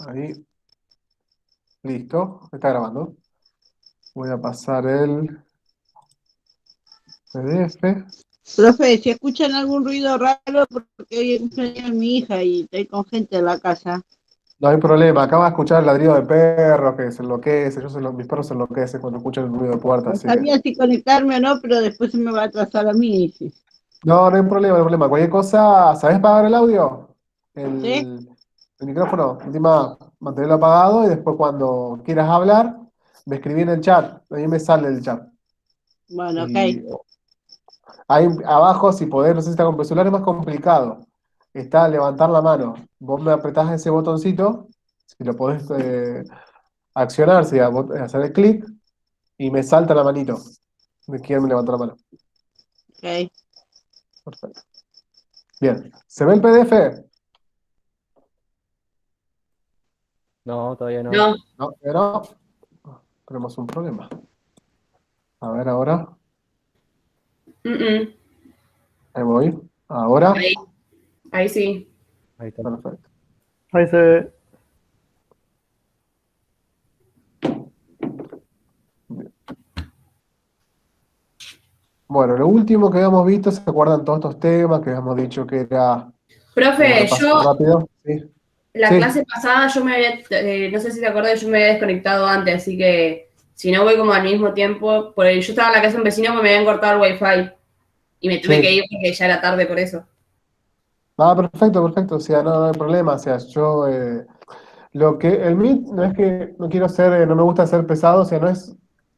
Ahí, listo, está grabando. Voy a pasar el PDF. Profe, si escuchan algún ruido raro, porque hoy es cumpleaños de mi hija y estoy con gente en la casa. No hay problema, acá va a escuchar el ladrido de perros que se enloquece. Mis perros se enloquecen cuando escuchan el ruido de puerta, No así que. sabía si conectarme o no, pero después se me va a atrasar a mí. Sí. No, no hay problema, no hay problema. Cualquier cosa, ¿sabés pagar el audio? ¿Sí? El micrófono, encima mantenerlo apagado y después cuando quieras hablar, me escribí en el chat. Ahí me sale el chat. Bueno, ok. Y ahí abajo, si podés, no sé si está con el celular, es más complicado. Está levantar la mano. Vos me apretás ese botoncito, si lo podés accionar, si hacer el clic, y me salta la manito de quién me levantó la mano. Ok. Perfecto. Bien. ¿Se ve el PDF? No, todavía no. No, No, pero tenemos un problema. A ver ahora. mm-mm. Ahí voy. Ahora. Ahí, ahí sí. Ahí está. Perfecto. Ahí se ve. Bien. Bueno, lo último que habíamos visto, ¿se acuerdan todos estos temas que habíamos dicho que era un Profe, repaso yo rápido? Sí. la Sí. clase pasada yo me había, no sé si te acordás, yo me había desconectado antes, así que si no voy como al mismo tiempo, yo estaba en la casa de un vecino porque me habían cortado el wifi y me tuve que Sí. ir porque ya era tarde por eso. Ah, perfecto, perfecto. O sea, no hay problema. O sea, yo lo que el Meet no es que no quiero ser, no me gusta ser pesado, o sea, no es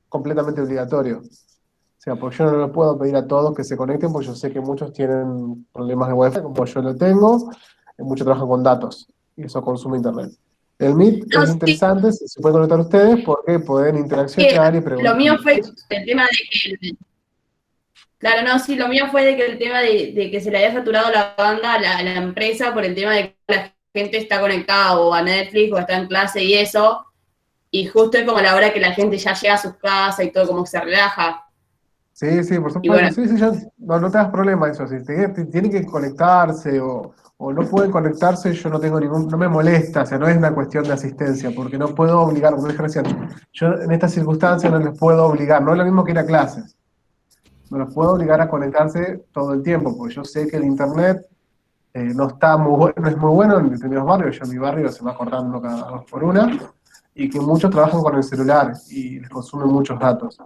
completamente obligatorio. O sea, porque yo no le puedo pedir a todos que se conecten, porque yo sé que muchos tienen problemas de wifi, como yo lo tengo, y muchos trabajan con datos, y eso consume internet. El Meet No, es sí, interesante, si se pueden conectar ustedes, porque pueden interaccionar y lo preguntar. mío fue el tema de que, claro, no, sí, lo mío fue de que el tema de que se le había saturado la banda a la empresa por el tema de que la gente está conectada o a Netflix o está en clase y eso, y justo es como la hora que la gente ya llega a sus casas y todo como que se relaja. Sí, sí, por Y supuesto, bueno, sí, sí, no te das problema eso, si tienen que conectarse o no pueden conectarse, yo no tengo no me molesta, o sea, no es una cuestión de asistencia, porque no puedo obligar, como dije recién, yo en estas circunstancias no les puedo obligar, no es lo mismo que ir a clases, no los puedo obligar a conectarse todo el tiempo, porque yo sé que el internet no está no es muy bueno en determinados barrios, yo en mi barrio se va cortando cada dos por una, y que muchos trabajan con el celular y les consumen muchos datos.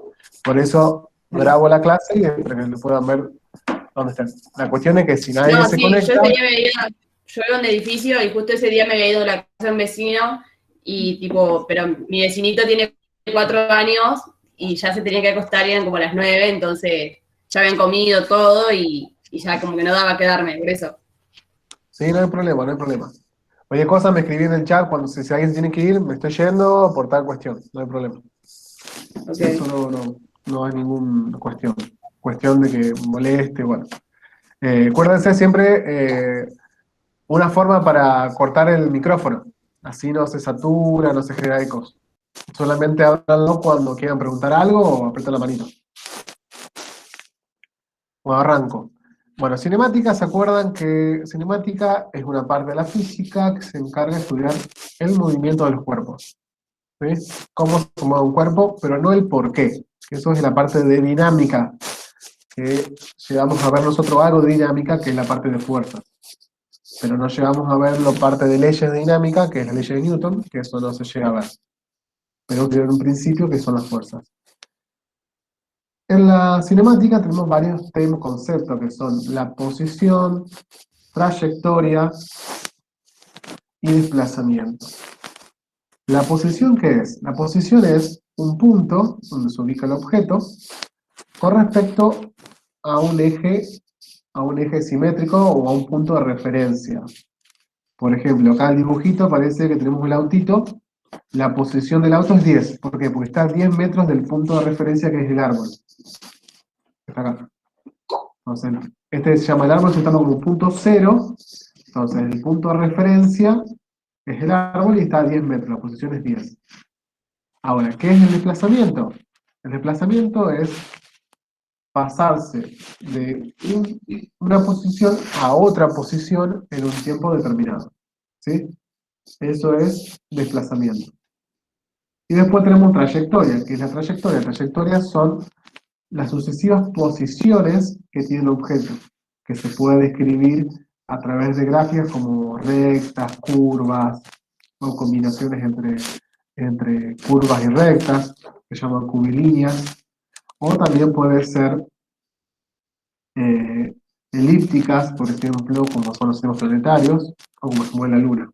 Por eso grabo la clase y para que lo puedan ver dónde están. La cuestión es que si nadie no, se sí, conecta, yo vivo en un edificio y justo ese día me había ido a la casa de un vecino y tipo, pero mi vecinito tiene 4 años y ya se tenía que acostar y eran como las 9, entonces ya habían comido todo y ya como que no daba quedarme, por eso. sí, no hay problema, no hay problema. Oye, cosa, me escribí en el chat cuando si alguien se tiene que ir, me estoy yendo por tal cuestión, no hay problema. Eso Ok. no hay ninguna cuestión. Cuestión de que moleste, bueno. Acuérdense siempre una forma para cortar el micrófono. Así no se satura, no se genera ecos. Solamente háblanlo cuando quieran preguntar algo o apretan la manito. O arranco. Bueno, cinemática, ¿se acuerdan que cinemática es una parte de la física que se encarga de estudiar el movimiento de los cuerpos? ¿Sí? Cómo se mueve un cuerpo, pero no el por qué. Eso es la parte de dinámica, que llegamos a ver nosotros algo de dinámica, que es la parte de fuerza. Pero no llegamos a ver la parte de leyes de dinámica, que es la ley de Newton, que eso no se llega a ver. Pero tiene un principio que son las fuerzas. En la cinemática tenemos varios temas, conceptos, que son la posición, trayectoria y desplazamiento. ¿La posición qué es? La posición es un punto donde se ubica el objeto con respecto a un eje simétrico o a un punto de referencia. Por ejemplo, acá el dibujito parece que tenemos el autito. La posición del auto es 10. ¿Por qué? Porque está a 10 metros del punto de referencia que es el árbol. Está acá. Entonces, este se llama el árbol, se está como punto cero. Entonces, el punto de referencia es el árbol y está a 10 metros. La posición es 10. Ahora, ¿qué es el desplazamiento? El desplazamiento es pasarse de una posición a otra posición en un tiempo determinado. ¿Sí? Eso es desplazamiento. Y después tenemos trayectoria, que es la trayectoria. Trayectorias son las sucesivas posiciones que tiene el objeto, que se puede describir a través de gráficas como rectas, curvas, o combinaciones entre curvas y rectas, que se llaman curvilíneas, o también puede ser elípticas, por ejemplo, como son los sistemas planetarios, o como se mueve la Luna.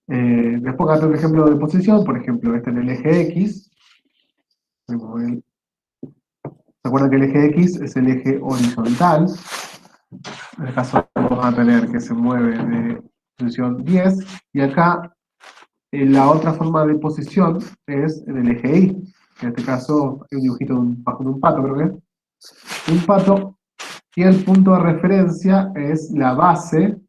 Después acá tengo un ejemplo de posición, por ejemplo, este en el eje X. ¿Se acuerdan que el eje X es el eje horizontal? En este caso vamos a tener que se mueve de posición 10, y acá la otra forma de posición es en el eje Y. En este caso hay un dibujito bajo de un pato, creo que es. Un pato, y el punto de referencia es la base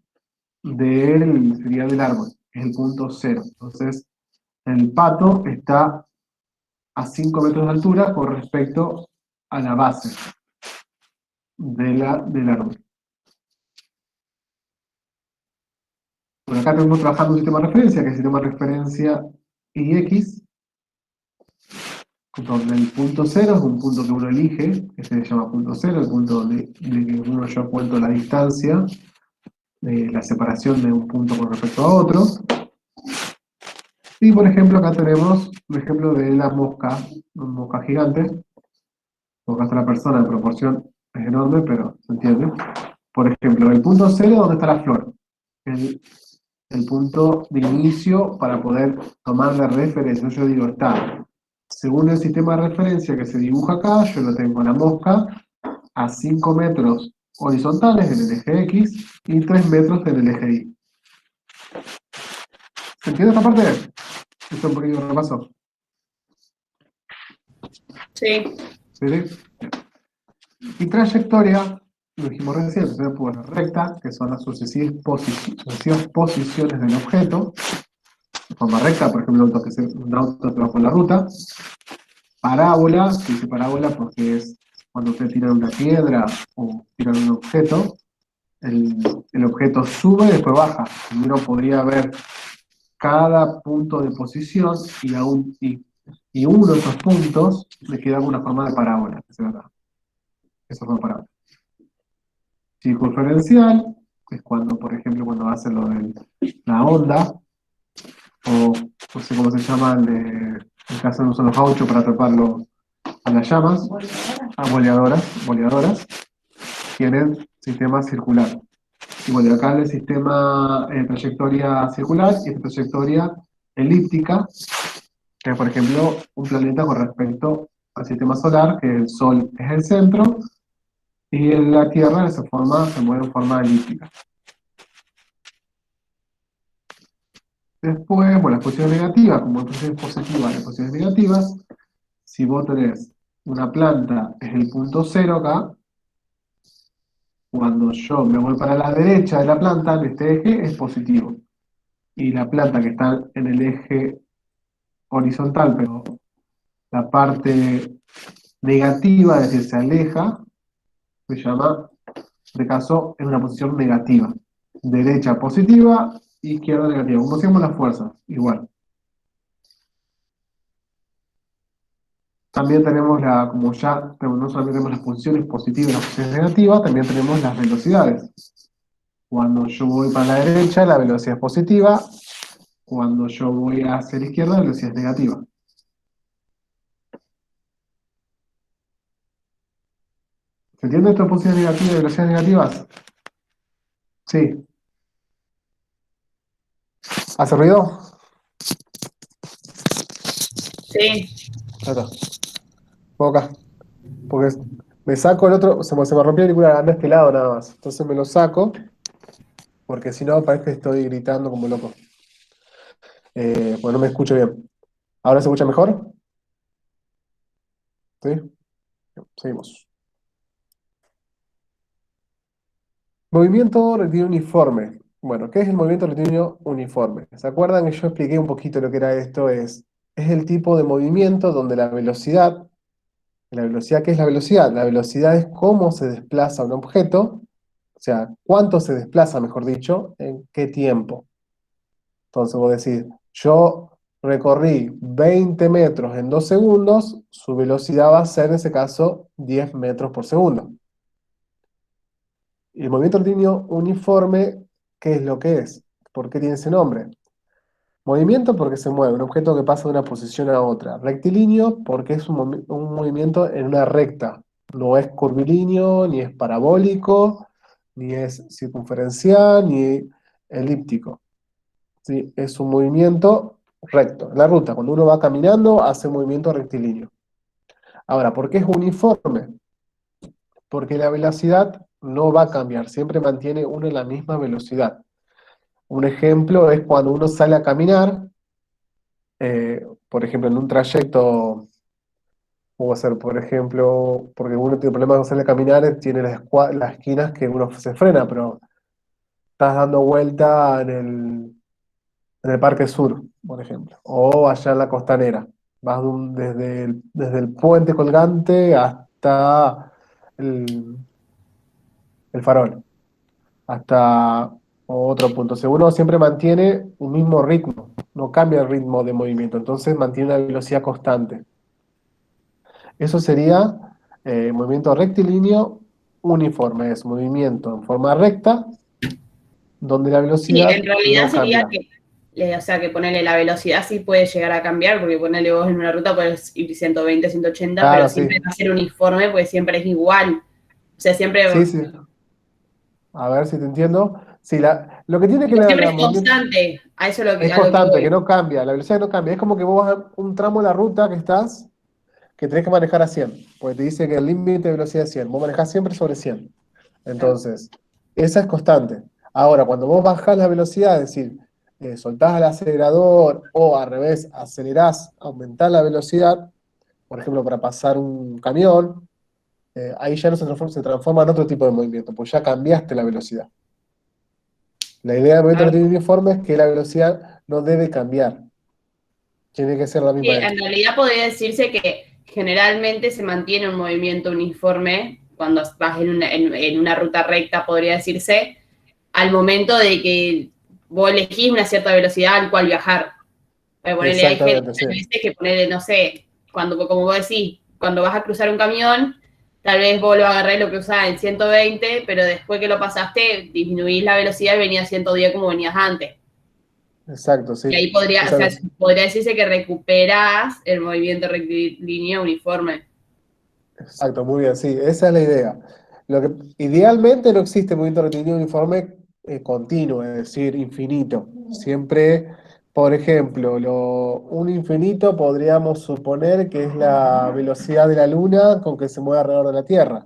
sería del árbol, es el punto 0. Entonces, el pato está a 5 metros de altura con respecto a la base del árbol. Bueno, acá tenemos trabajando un sistema de referencia, que es el sistema de referencia IX, donde el punto 0 es un punto que uno elige, que se llama punto 0, el punto donde uno ya cuento la distancia, la separación de un punto con respecto a otro. Y por ejemplo, acá tenemos un ejemplo de la mosca, una mosca gigante. Acá está la persona en proporción, es enorme, pero se entiende. Por ejemplo, el punto 0, ¿dónde está la flor? El punto de inicio para poder tomar la referencia. Yo digo, está, según el sistema de referencia que se dibuja acá, yo lo tengo la mosca a 5 metros horizontales en el eje X y 3 metros en el eje Y. ¿Se entiende esta parte? Esto es un poquito de repaso. Sí. ¿Sí? Y trayectoria, lo dijimos recién, se puede ser recta, que son las sucesivas posiciones del objeto. De forma recta, por ejemplo, un auto se va por la ruta. Parábola, se dice parábola porque es cuando usted tira una piedra o tira un objeto, el objeto sube y después baja. Uno podría ver cada punto de posición y uno de esos puntos le queda una forma de parábola. Esa es una parábola. Circunferencial, que es cuando, por ejemplo, cuando hacen lo de la onda, o no sé cómo se llama, el que hacen uso los gauchos para atraparlo a las llamas, boleadoras, tienen sistema circular. Y bueno, acá el sistema trayectoria circular y trayectoria elíptica, que es, por ejemplo, un planeta con respecto al sistema solar, que el Sol es el centro, y la Tierra se mueve en forma elíptica. Después, bueno, las posiciones negativas, como hay posiciones positivas y posiciones negativas, si vos tenés una planta, es el punto 0 acá, cuando yo me voy para la derecha de la planta, en este eje, es positivo. Y la planta que está en el eje horizontal, pero la parte negativa, es decir, se aleja, se llama, en este caso, es una posición negativa. Derecha positiva, izquierda negativa. Como hacemos las fuerzas, igual. También tenemos como ya, no solamente tenemos las posiciones positivas y las posiciones negativas, también tenemos las velocidades. Cuando yo voy para la derecha, la velocidad es positiva. Cuando yo voy hacia la izquierda, la velocidad es negativa. ¿Se entiende esto de posiciones negativas y velocidades negativas? Sí. ¿Hace ruido? Sí. Ahí está. Pongo acá. Porque me saco el otro, se me rompió el auricular, anda a este lado nada más. Entonces me lo saco, porque si no parece que estoy gritando como loco. Pues no me escucho bien. ¿Ahora se escucha mejor? ¿Sí? Seguimos. Movimiento rectilíneo uniforme. Bueno, ¿qué es el movimiento rectilíneo uniforme? ¿Se acuerdan que yo expliqué un poquito lo que era esto? Es el tipo de movimiento donde la velocidad, ¿qué es la velocidad? La velocidad es cómo se desplaza un objeto, o sea, cuánto se desplaza, mejor dicho, en qué tiempo. Entonces vos decís, yo recorrí 20 metros en 2 segundos, su velocidad va a ser en ese caso 10 metros por segundo. Y el movimiento rectilíneo uniforme, ¿qué es lo que es? ¿Por qué tiene ese nombre? Movimiento porque se mueve, un objeto que pasa de una posición a otra. Rectilíneo porque es un movimiento en una recta. No es curvilíneo, ni es parabólico, ni es circunferencial, ni elíptico. ¿Sí? Es un movimiento recto. En la ruta, cuando uno va caminando, hace movimiento rectilíneo. Ahora, ¿por qué es uniforme? Porque la velocidad no va a cambiar, siempre mantiene uno la misma velocidad. Un ejemplo es cuando uno sale a caminar, por ejemplo, en un trayecto, puede ser, por ejemplo, porque uno tiene problemas de salir a caminar, tiene las esquinas que uno se frena, pero estás dando vuelta en el Parque Sur, por ejemplo, o allá en la Costanera. Vas desde el puente colgante hasta el, el farol, hasta otro punto. Uno siempre mantiene un mismo ritmo, no cambia el ritmo de movimiento, entonces mantiene una velocidad constante. Eso sería movimiento rectilíneo uniforme, es movimiento en forma recta, donde la Sí, velocidad en realidad no sería cambia. o sea, que ponerle la velocidad sí puede llegar a cambiar, porque ponerle vos en una ruta puedes ir 120, 180, pero Claro, siempre sí. va a ser uniforme, porque siempre es igual. O sea, siempre, Sí, sí. A ver si te entiendo. Sí, lo que tiene que siempre la es movimiento constante. A eso es es a lo que constante, que voy. no cambia, la velocidad no cambia. Es como que vos vas a un tramo de la ruta que estás, que tenés que manejar a 100, porque te dice que el límite de velocidad es 100. Vos manejás siempre sobre 100. Claro. Entonces, esa es constante. Ahora, cuando vos bajás la velocidad, es decir, soltás el acelerador o al revés, acelerás, aumentás la velocidad, por ejemplo, para pasar un camión, ahí ya no se transforma en otro tipo de movimiento, pues ya cambiaste la velocidad. La idea del movimiento Claro. rectilíneo uniforme es que la velocidad no debe cambiar, tiene que ser la Sí, misma en X. realidad podría decirse que generalmente se mantiene un movimiento uniforme cuando vas en una ruta recta, podría decirse, al momento de que vos elegís una cierta velocidad al cual viajar. Ponerle, Exactamente, sí. hay veces que ponerle, no sé, como vos decís, cuando vas a cruzar un camión, tal vez vos lo agarrés, lo cruzás en 120, pero después que lo pasaste, disminuís la velocidad y venías 110 como venías antes. Exacto, Y sí. ahí podría, o sea, Exacto. podría decirse que recuperás el movimiento rectilíneo uniforme. Exacto, muy bien, sí, esa es la idea. Idealmente no existe movimiento rectilíneo uniforme continuo, es decir, infinito. Siempre, por ejemplo, un infinito podríamos suponer que es la velocidad de la Luna con que se mueve alrededor de la Tierra.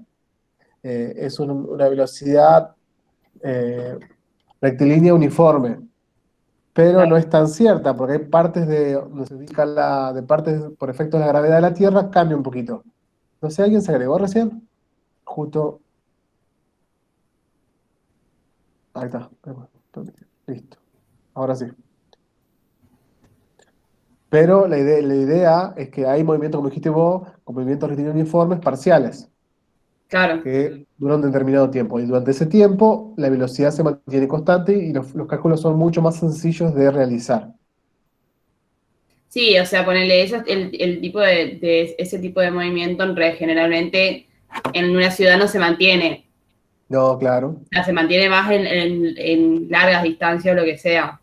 Es una velocidad eh, rectilínea uniforme, pero Claro. no es tan cierta, porque hay partes donde se indica de partes por efectos de la gravedad de la Tierra, cambia un poquito. No sé, ¿alguien se agregó recién? Justo, ahí está. Listo. Ahora sí. Pero la idea es que hay movimientos, como dijiste vos, con movimientos rectilíneos uniformes parciales, Claro. que duran un determinado tiempo. Y durante ese tiempo, la velocidad se mantiene constante y los cálculos son mucho más sencillos de realizar. Sí, o sea, ponerle el tipo de ese tipo de movimiento generalmente en una ciudad no se mantiene. No, claro. O sea, se mantiene más en largas distancias o lo que sea.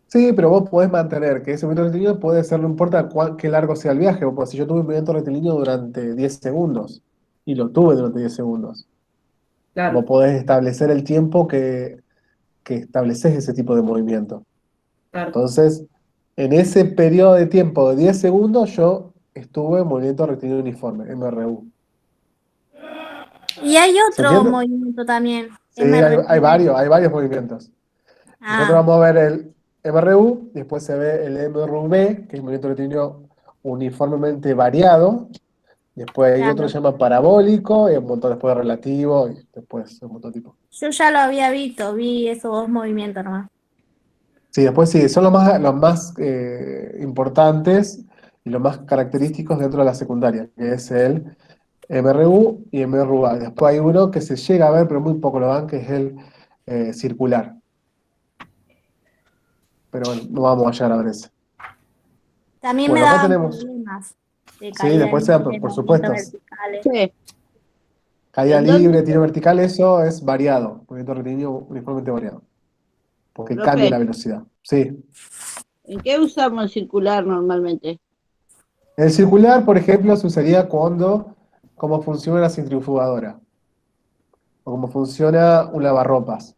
Sí, pero vos podés mantener que ese movimiento rectilíneo puede ser, no importa qué largo sea el viaje. Vos, si yo tuve un movimiento rectilíneo durante 10 segundos, y lo tuve durante 10 segundos, vos Claro, podés establecer el tiempo que estableces ese tipo de movimiento. claro. Entonces, en ese periodo de tiempo de 10 segundos, yo estuve en movimiento rectilíneo uniforme, MRU. Y hay ¿Se otro entiende? movimiento también, Sí, hay MRV. varios movimientos. Nosotros Ah, vamos a ver el MRU, después se ve el MRV, que es el movimiento rectilíneo uniformemente variado. Después hay otro que se claro. llama parabólico, y un montón después relativo, y después un montón de tipos. Yo ya lo había visto, vi esos dos movimientos nomás. Sí, después sí, son los más importantes y los más característicos dentro de la secundaria, que es el MRU y MRUA. Después hay uno que se llega a ver, pero muy poco lo dan, que es el circular. pero bueno, no vamos a llegar a ver eso. También Bueno, me acá daban tenemos, problemas de sí, caída después sean, libre, por movimientos supuesto, verticales. Sí. caída ¿En dónde, libre, tiro vertical, eso es variado, movimiento rectilíneo uniformemente variado, porque cambia profe? la velocidad. Sí. ¿En qué usamos el circular normalmente? El circular, por ejemplo, se usaría cuando, cómo funciona la centrifugadora, o cómo funciona un lavarropas,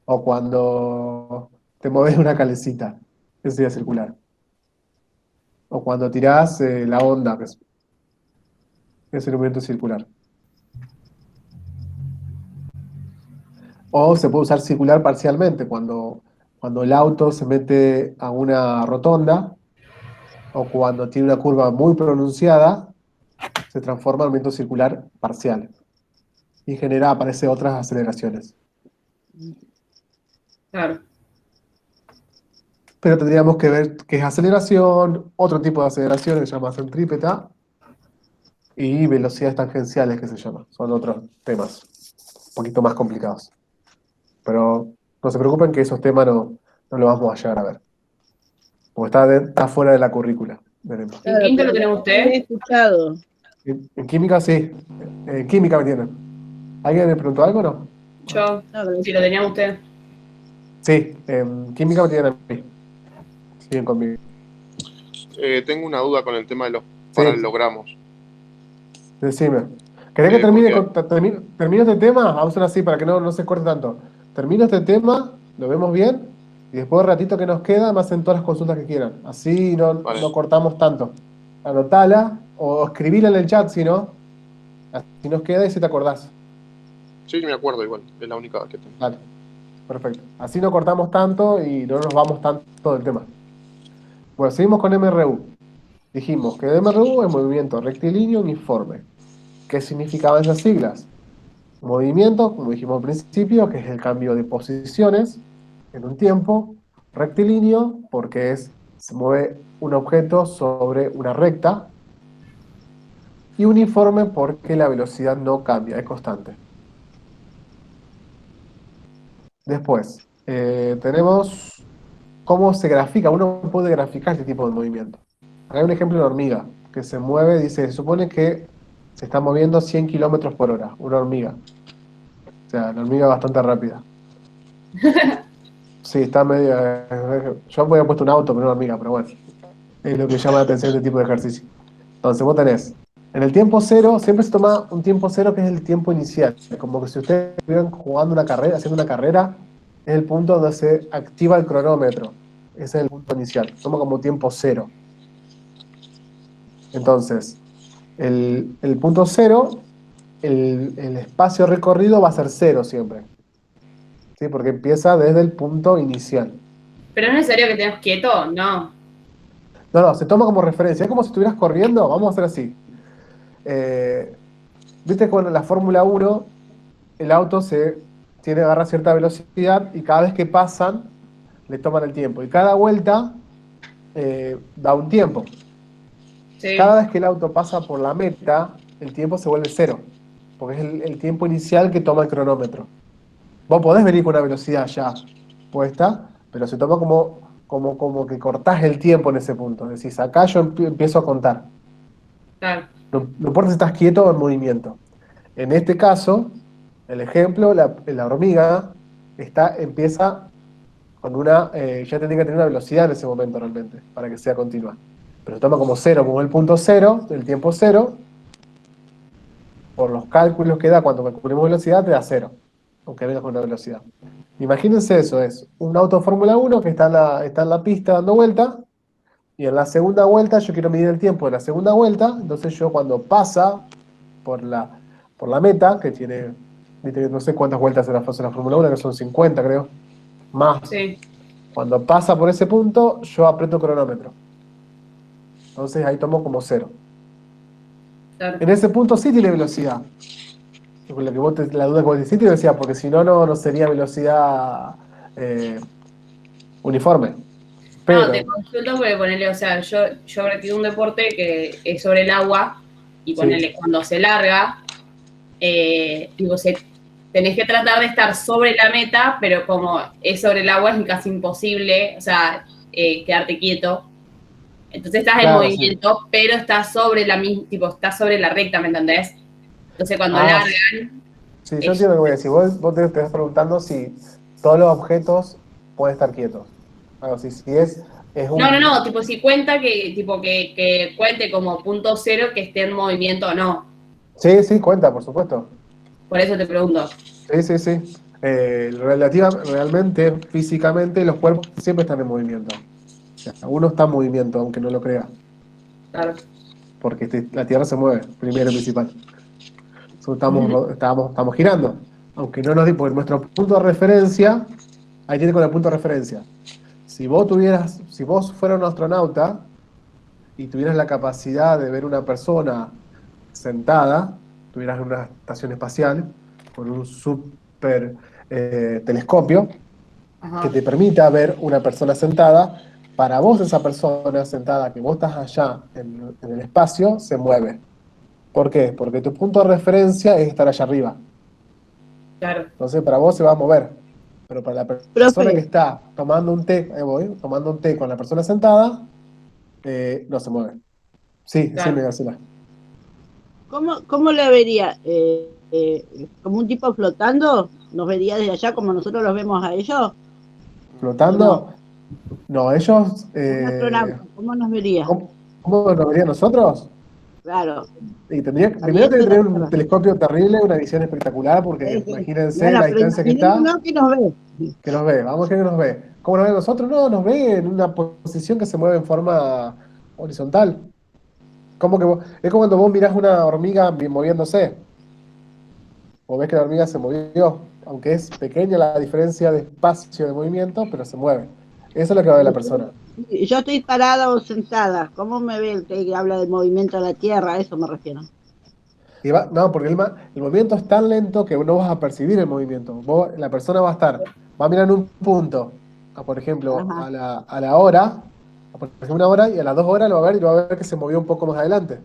o cuando te mueves una calecita, eso sería circular. O cuando tirás la onda, que es el movimiento circular. O se puede usar circular parcialmente, cuando el auto se mete a una rotonda, o cuando tiene una curva muy pronunciada, se transforma en movimiento circular parcial. Y genera, aparece otras aceleraciones. Claro. Pero tendríamos que ver qué es aceleración, otro tipo de aceleración que se llama centrípeta, y velocidades tangenciales que se llama. Son otros temas un poquito más complicados. Pero no se preocupen que esos temas no los vamos a llegar a ver. Porque está fuera de la currícula. Veremos. ¿En Claro, quinto pero lo tenemos no había usted? escuchado. En química sí. En química me tienen. ¿Alguien me preguntó algo o no? Yo, No, si lo teníamos usted. Sí, en química me tienen a mí. Siguen conmigo. Tengo una duda con el tema de los Sí, paralelogramos. decime. ¿Querés que termine, Porque termino este tema? Vamos a hacer así para que no se corte tanto. Termino este tema, lo vemos bien, y después del ratito que nos queda me hacen todas las consultas que quieran. Así Vale. no cortamos tanto. Anotala o escribila en el chat si no. Así nos queda y si te acordás. sí, me acuerdo igual, es la única que tengo. Dale. Perfecto. Así no cortamos tanto y no nos vamos tanto del tema. Bueno, seguimos con MRU. Dijimos que MRU es movimiento rectilíneo uniforme. ¿Qué significaban esas siglas? Movimiento, como dijimos al principio, que es el cambio de posiciones en un tiempo. Rectilíneo, porque se mueve un objeto sobre una recta. Y uniforme, porque la velocidad no cambia, es constante. Después, tenemos cómo se grafica. Uno puede graficar este tipo de movimiento. Acá hay un ejemplo de una hormiga que se mueve, dice, se supone que se está moviendo 100 kilómetros por hora, una hormiga. O sea, la hormiga es bastante rápida. Sí, está medio... yo había puesto un auto, pero una hormiga, pero bueno. Es lo que llama la atención de este tipo de ejercicio. Entonces, vos tenés, en el tiempo cero, siempre se toma un tiempo cero que es el tiempo inicial. Como que si ustedes estuvieran jugando una carrera, haciendo una carrera, es el punto donde se activa el cronómetro. Ese es el punto inicial. Toma como tiempo cero. Entonces, el punto cero, el espacio recorrido va a ser cero siempre. ¿Sí? Porque empieza desde el punto inicial. ¿Pero es necesario que tengas quieto? No. No, se toma como referencia. Es como si estuvieras corriendo. Vamos a hacer así. Viste con la Fórmula 1, el auto agarra cierta velocidad y cada vez que pasan, le toman el tiempo. Y cada vuelta da un tiempo. Sí. Cada vez que el auto pasa por la meta, el tiempo se vuelve cero. Porque es el tiempo inicial que toma el cronómetro. Vos podés venir con una velocidad ya puesta, pero se toma como que cortás el tiempo en ese punto. Decís, acá yo empiezo a contar. Claro. No importa si estás quieto o en movimiento. En este caso, el ejemplo, la hormiga empieza con ya tendría que tener una velocidad en ese momento realmente, para que sea continua. Pero se toma como cero, como el punto cero, el tiempo cero, por los cálculos que da cuando calculemos velocidad, te da cero, aunque vengas con una velocidad. Imagínense eso, es un auto Fórmula 1 que está en la pista dando vuelta, y en la segunda vuelta yo quiero medir el tiempo de la segunda vuelta, entonces yo cuando pasa por la meta, que tiene, no sé cuántas vueltas en la Fórmula 1, que son 50 creo, más. Sí. Cuando pasa por ese punto, yo aprieto cronómetro. Entonces ahí tomo como cero. Claro. En ese punto sí tiene velocidad. La duda que vos sí tiene velocidad, porque si no, no sería velocidad uniforme. Pero, No, te consulto porque ponele, o sea, yo practico un deporte que es sobre el agua y ponele, sí. cuando se larga, tipo, tenés que tratar de estar sobre la meta, pero como es sobre el agua es casi imposible, o sea, quedarte quieto. Entonces estás en Claro, movimiento, pero estás sobre la misma, tipo, estás sobre la recta, ¿me entendés? Entonces cuando Ah, largan, Sí, yo entiendo lo que voy a decir. Vos te estás preguntando si todos los objetos pueden estar quietos. Algo así, si es un... no, tipo, si cuenta que cuente como punto cero que esté en movimiento o no. Sí, sí, cuenta, por supuesto. Por eso te pregunto. Sí, sí, sí. Realmente, físicamente, los cuerpos siempre están en movimiento. O sea, uno está en movimiento, aunque no lo crea. Claro. Porque la Tierra se mueve, primero y principal. Estamos girando. Aunque no nos di, porque nuestro punto de referencia, ahí tiene con el punto de referencia. Si vos fueras un astronauta y tuvieras la capacidad de ver una persona sentada, tuvieras una estación espacial con un super telescopio Ajá. que te permita ver una persona sentada, para vos esa persona sentada que vos estás allá en el espacio se mueve. ¿Por qué? Porque tu punto de referencia es estar allá arriba. Claro. Entonces para vos se va a mover. Pero para la persona Profe. que está tomando un té, tomando un té con la persona sentada, no se mueve. Sí, Claro. sí, García. ¿Cómo la vería? ¿Como un tipo flotando? ¿Nos vería desde allá como nosotros los vemos a ellos? ¿Flotando? No, ellos... Un astronauta, ¿cómo nos vería? ¿Cómo nos verían nosotros? Claro. Y primero Saliendo tendría que de la tener un Tierra. telescopio terrible, una visión espectacular, porque Sí. imagínense Bueno, la pero distancia que está, imaginémonos que nos ve. que nos ve. Vamos a ver que nos ve. ¿Cómo nos ve a nosotros? No, nos ve en una posición que se mueve en forma horizontal. Es como cuando vos mirás una hormiga moviéndose. O ves que la hormiga se movió, aunque es pequeña la diferencia de espacio de movimiento, pero se mueve. Eso es lo que va a ver la persona. Yo estoy parada o sentada. ¿Cómo me ve el que habla del movimiento de la Tierra? A eso me refiero. No, porque el movimiento es tan lento que no vas a percibir el movimiento. La persona va a mirar en un punto, por ejemplo, Ajá. a la hora, por ejemplo, una hora, y a las 2 horas lo va a ver y lo va a ver que se movió un poco más adelante.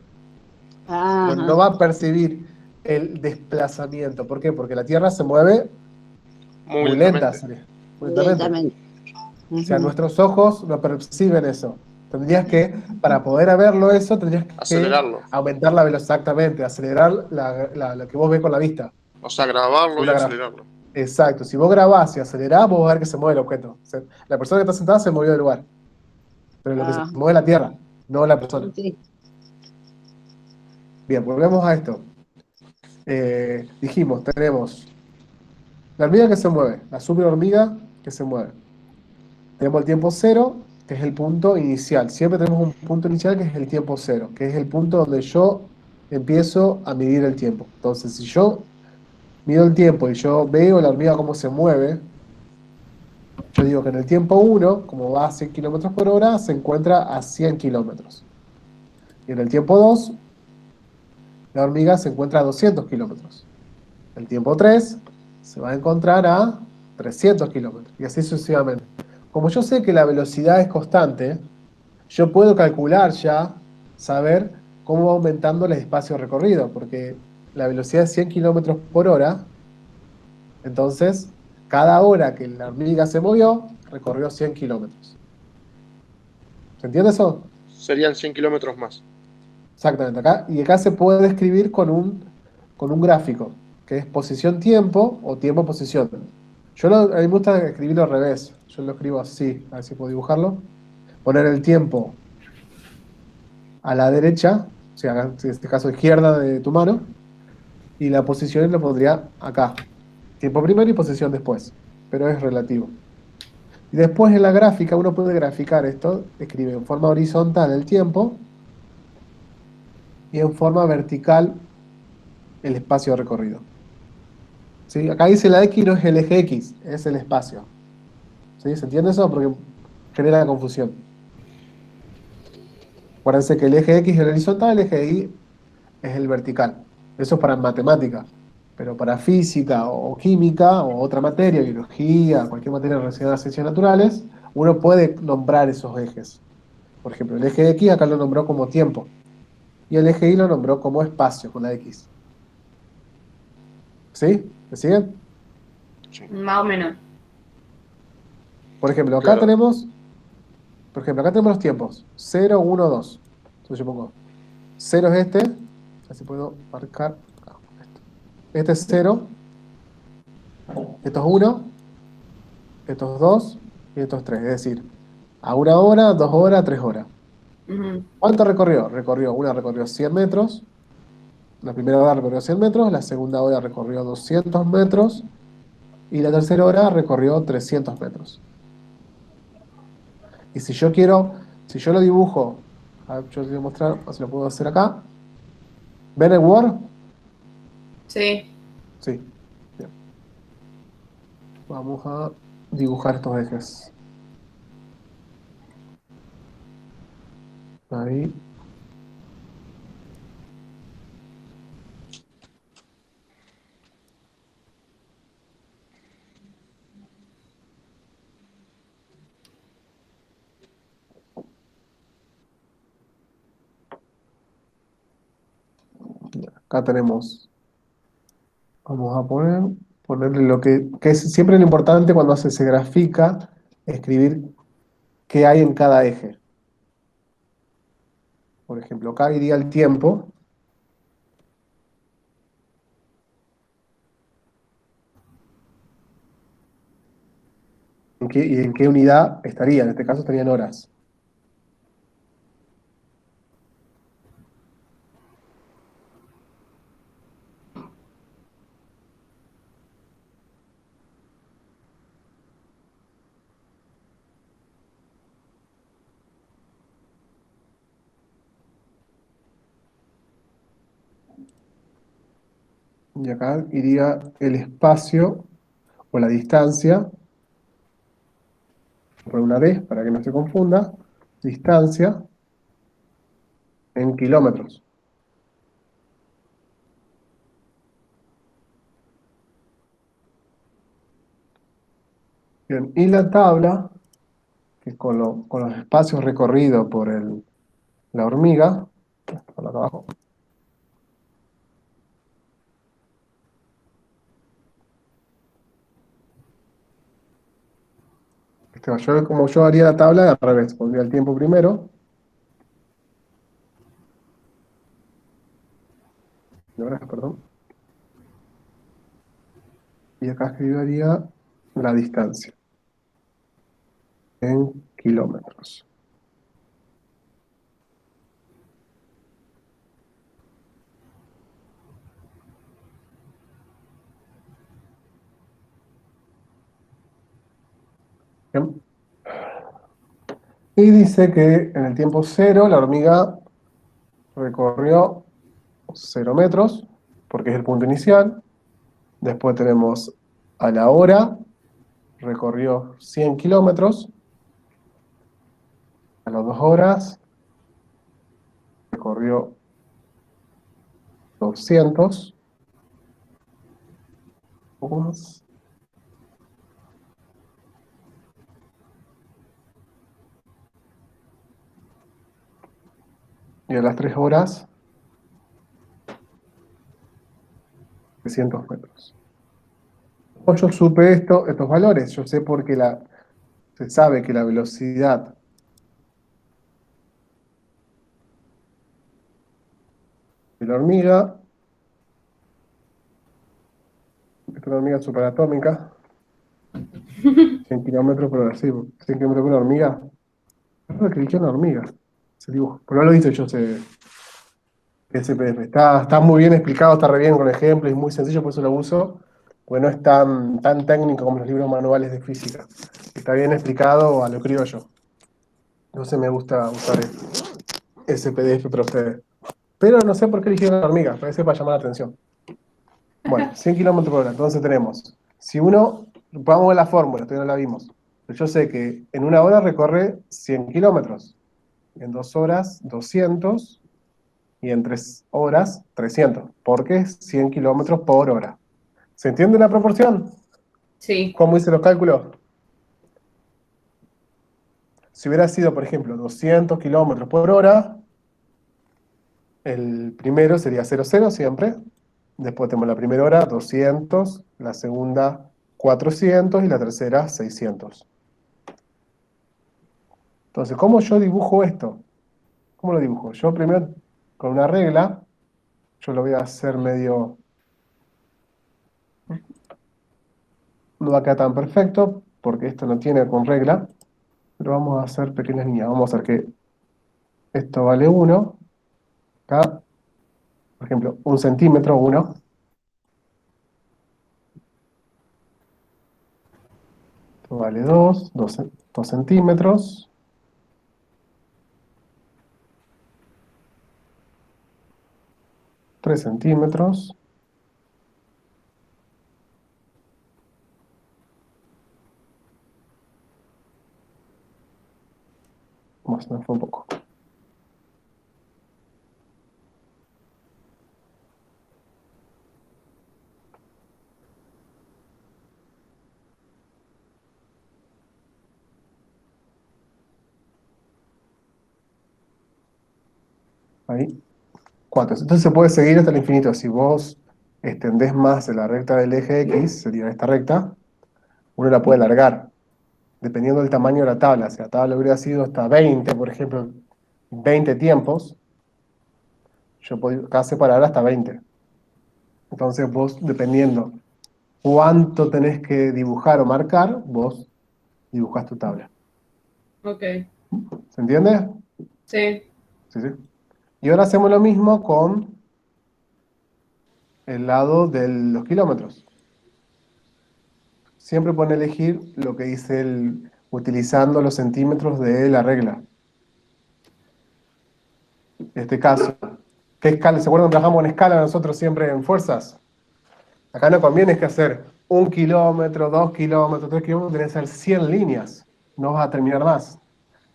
Pero no Ajá. va a percibir el desplazamiento. ¿Por qué? Porque la Tierra se mueve Muy muy lenta, lentamente. muy lentamente. Lentamente. O sea, Ujú. nuestros ojos no perciben eso. Para poder verlo eso, tendrías que Acelerarlo. aumentar la velocidad, exactamente, acelerar lo que vos ves con la vista. O sea, grabarlo y Una gra- acelerarlo. Exacto, si vos grabás y acelerás, vos vas a ver que se mueve el objeto. O sea, la persona que está sentada se movió del lugar, pero lo que se Ah, mueve es la Tierra, no la persona. sí. Bien, volvemos a esto. Dijimos, tenemos la hormiga que se mueve, la super hormiga que se mueve. Tenemos el tiempo cero, que es el punto inicial. Siempre tenemos un punto inicial que es el tiempo cero, que es el punto donde yo empiezo a medir el tiempo. Entonces, si yo mido el tiempo y yo veo la hormiga cómo se mueve, yo digo que en el tiempo 1, como va a 100 kilómetros por hora, se encuentra a 100 kilómetros. Y en el tiempo 2, la hormiga se encuentra a 200 kilómetros. En el tiempo 3, se va a encontrar a 300 kilómetros. Y así sucesivamente. Como yo sé que la velocidad es constante, yo puedo calcular ya, saber cómo va aumentando el espacio recorrido, porque la velocidad es 100 kilómetros por hora, entonces cada hora que la hormiga se movió, recorrió 100 kilómetros. ¿Se entiende eso? Serían 100 kilómetros más. Exactamente. Acá se puede describir con un gráfico, que es posición-tiempo o tiempo-posición. A mí me gusta escribirlo al revés. Yo lo escribo así, a ver si puedo dibujarlo. Poner el tiempo a la derecha, o sea, en este caso izquierda de tu mano, y la posición lo pondría acá. Tiempo primero y posición después, pero es relativo. Y después en la gráfica uno puede graficar esto, escribe en forma horizontal el tiempo y en forma vertical el espacio recorrido. ¿Sí? Acá dice la X, no es el eje X, es el espacio. ¿Sí? ¿Se entiende eso? Porque genera confusión. Acuérdense que el eje X es el horizontal, el eje Y es el vertical. Eso es para matemática. Pero para física o química o otra materia, biología, cualquier materia relacionada a ciencias naturales, uno puede nombrar esos ejes. Por ejemplo, el eje X acá lo nombró como tiempo. Y el eje Y lo nombró como espacio, con la X. ¿Sí? ¿Me siguen? Más o menos. Por ejemplo, acá Claro. tenemos, los tiempos. 0, 1, 2. Entonces yo pongo 0 es este, así puedo marcar esto. Este es 0, esto es 1, esto es 2 y esto es 3. Es decir, a 1 hora, 2 horas, 3 horas. Ujú. ¿Cuánto recorrió? Recorrió 100 metros. La primera hora recorrió 100 metros, la segunda hora recorrió 200 metros y la tercera hora recorrió 300 metros. Y si yo lo dibujo, a ver, yo les voy a mostrar, si lo puedo hacer acá. ¿Ven el Word? Sí. Sí. Bien. Vamos a dibujar estos ejes. Ahí. Acá tenemos. Vamos a ponerle que es siempre lo importante cuando se grafica, escribir qué hay en cada eje. Por ejemplo, acá iría el tiempo. ¿Y en qué unidad estaría? En este caso estarían horas. Y acá iría el espacio o la distancia, por una vez, para que no se confunda, distancia en kilómetros. Bien, y la tabla, que es con los espacios recorridos por la hormiga, por acá abajo. Como yo haría la tabla, al revés, pondría el tiempo primero, de horas, perdón, y acá escribiría la distancia en kilómetros. Bien. Y dice que en el tiempo cero la hormiga recorrió 0 metros, porque es el punto inicial. Después tenemos a la hora, recorrió 100 kilómetros. A las 2 horas, recorrió 200. Un poco más. Y a las 3 horas, 300 metros. ¿Cómo yo supe estos valores? Yo sé porque se sabe que la velocidad de la hormiga, esta es una hormiga superatómica, 100 kilómetros por hora, sí, 100 kilómetros por hormiga. Creo que eligió una hormiga, ese dibujo. Pero no lo hice yo, ese PDF. Está muy bien explicado, está re bien con ejemplos, es muy sencillo, por eso lo uso, porque no es tan técnico como los libros manuales de física. Está bien explicado a lo criollo. Entonces me gusta usar ese PDF para ustedes. Pero no sé por qué eligieron la hormiga, parece para llamar la atención. Bueno, 100 kilómetros por hora, entonces tenemos, vamos a ver la fórmula, todavía no la vimos. Pero yo sé que en 1 hora recorre 100 kilómetros, en 2 horas 200 y en 3 horas 300, porque es 100 kilómetros por hora. ¿Se entiende la proporción? Sí. ¿Cómo hice los cálculos? Si hubiera sido, por ejemplo, 200 kilómetros por hora, el primero sería 00 siempre, Después tenemos la primera hora, 200, la segunda, 400 y la tercera, 600. Entonces, ¿cómo yo dibujo esto? ¿Cómo lo dibujo? Yo primero, con una regla, yo lo voy a hacer medio... No va a quedar tan perfecto, porque esto no tiene con regla, pero vamos a hacer pequeñas líneas. Vamos a hacer que esto vale 1, acá, por ejemplo, 1 centímetro, 1. Esto vale 2 centímetros. Tres centímetros. Más me fue un poco. Ahí. 4. Entonces se puede seguir hasta el infinito. Si vos extendés más de la recta del eje X, sería esta recta, uno la puede alargar, dependiendo del tamaño de la tabla. Si la tabla hubiera sido hasta 20, por ejemplo, 20 tiempos, yo puedo acá separar hasta 20. Entonces vos, dependiendo cuánto tenés que dibujar o marcar, vos dibujás tu tabla. Ok, ¿Se entiende? sí. Sí, sí. Y ahora hacemos lo mismo con el lado de los kilómetros. Siempre pueden elegir lo que dice utilizando los centímetros de la regla. En este caso, ¿qué escala? ¿Se acuerdan que trabajamos en escala nosotros siempre en fuerzas? Acá no conviene que hacer 1 kilómetro, 2 kilómetros, 3 kilómetros, tenés que hacer 100 líneas. No vas a terminar más.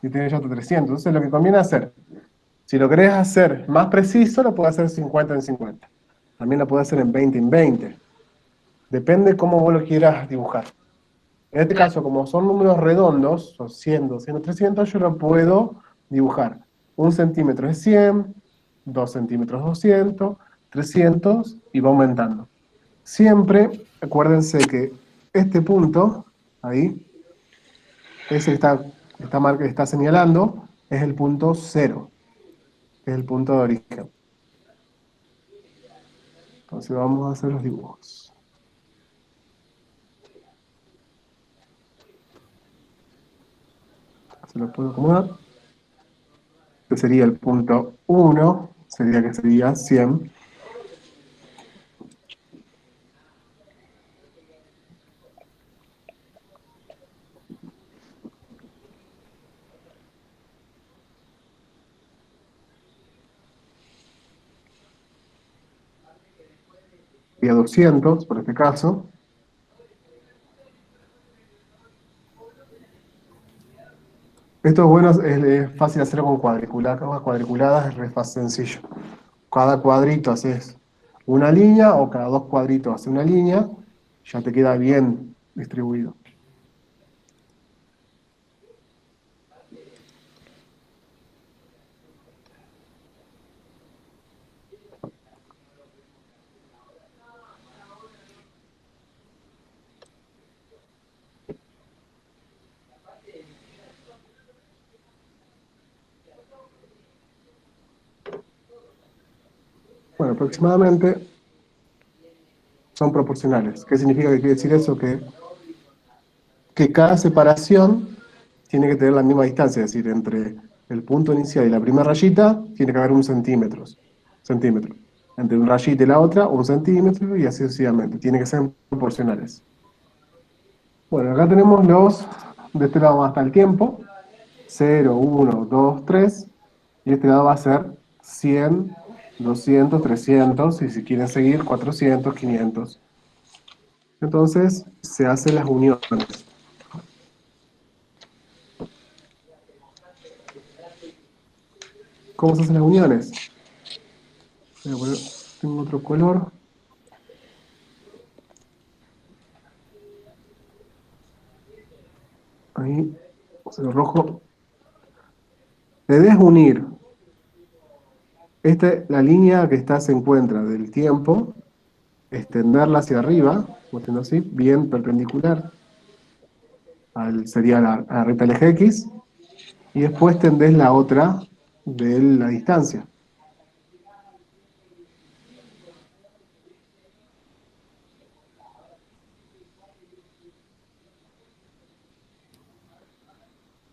Y tenés ya tu 300. Entonces lo que conviene hacer, si lo querés hacer más preciso, lo puedes hacer 50 en 50. También lo puedes hacer en 20 en 20. Depende cómo vos lo quieras dibujar. En este caso, como son números redondos, son 100, 200, 300, yo lo puedo dibujar. 1 centímetro es 100, 2 centímetros 200, 300 y va aumentando. Siempre, acuérdense que este punto, ahí, ese que esta marca que está señalando, es el punto 0, es el punto de origen. Entonces vamos a hacer los dibujos. Se lo puedo acomodar. Este sería el punto 1, sería 100. Y a 200, por este caso. Esto es bueno, es fácil hacerlo con cuadriculadas. Cuadriculadas es re fácil, sencillo. Cada cuadrito haces una línea, o cada 2 cuadritos haces una línea, ya te queda bien distribuido. Bueno, aproximadamente son proporcionales. ¿Qué significa? ¿Qué quiere decir eso? Que cada separación tiene que tener la misma distancia, es decir, entre el punto inicial y la primera rayita tiene que haber 1 centímetro. Entre una rayita y la otra, 1 centímetro, y así sucesivamente. Tiene que ser proporcionales. Bueno, acá tenemos de este lado va hasta el tiempo, 0, 1, 2, 3, y este lado va a ser 100, 200, 300, y si quieren seguir, 400, 500. Entonces, se hacen las uniones. ¿Cómo se hacen las uniones? Voy a poner, tengo otro color. Ahí, vamos a hacer el rojo. Debes unir la línea que se encuentra del tiempo extenderla hacia arriba, como haciendo así, bien perpendicular, sería a la recta del eje X, y después tendés la otra de la distancia.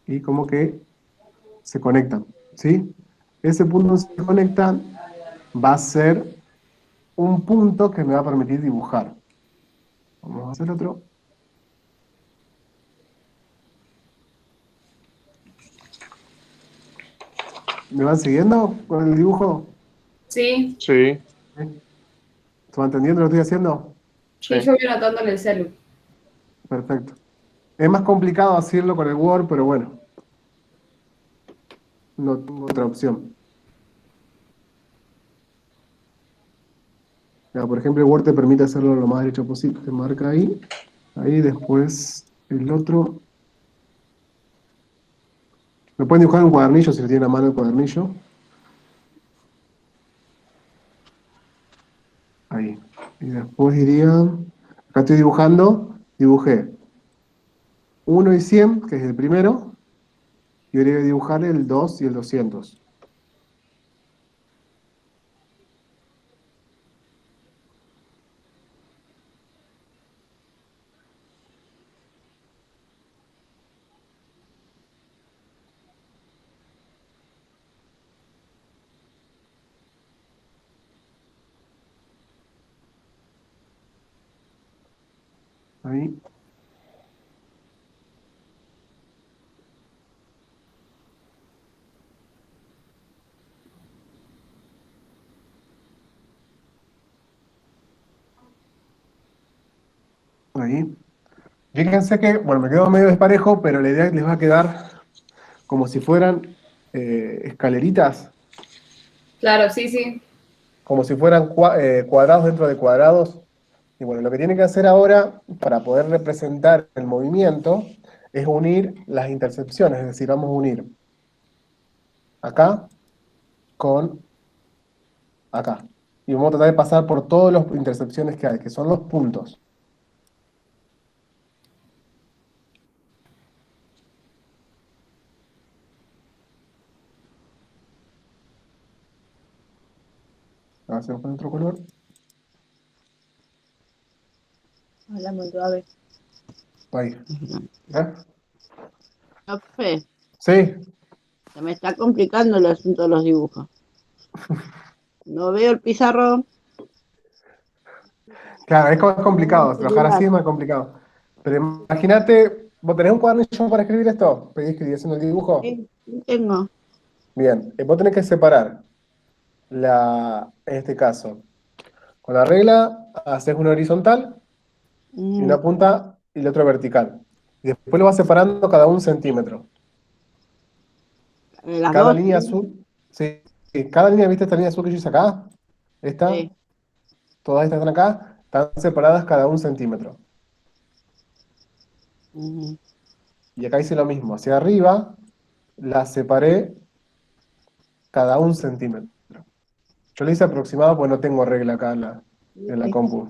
Y como que se conectan, ¿sí? Ese punto donde se conectan va a ser un punto que me va a permitir dibujar. Vamos a hacer otro. ¿Me van siguiendo con el dibujo? Sí, Sí, ¿Se va entendiendo lo que estoy haciendo? sí, sí. yo voy anotando en el celu. Perfecto. Es más complicado hacerlo con el Word, pero bueno, no tengo otra opción. Ya, por ejemplo, el Word te permite hacerlo lo más derecho posible. Te marca ahí, ahí después el otro. Lo pueden dibujar en un cuadernillo si lo tienen a mano el cuadernillo. Ahí. Y después iría, acá estoy dibujando, dibujé 1 y 100, que es el primero, y ahora voy a dibujar el 2 y el 200. Ahí. Ahí. Fíjense que, bueno, me quedo medio desparejo, pero la idea es que les va a quedar como si fueran escaleritas, Claro, sí, sí. como si fueran cuadrados dentro de cuadrados. Y bueno, lo que tiene que hacer ahora para poder representar el movimiento es unir las intersecciones, es decir, vamos a unir acá con acá. Y vamos a tratar de pasar por todas las intersecciones que hay, que son los puntos. A ver si con otro color. Habla muy suave. Ahí. ¿Eh? Profe, Sí, se me está complicando el asunto de los dibujos. No veo el pizarrón. claro, es como es No veo complicado, el trabajar así celular. es más complicado. Pero imagínate, ¿vos tenés un cuadernillo para escribir esto? ¿Pedís que haciendo el dibujo? Sí, sí tengo. Bien, vos tenés que separar en este caso, con la regla haces una horizontal y Mm, una punta y la otra vertical. Y después lo vas separando cada 1 centímetro. las Cada dos, línea sí. azul, sí, sí, cada línea, ¿viste esta línea azul que yo hice acá? Esta, Sí. todas estas están acá, están separadas cada 1 centímetro. Ujú. Y acá hice lo mismo, hacia arriba las separé cada 1 centímetro. Yo lo hice aproximado porque no tengo regla acá en la compu.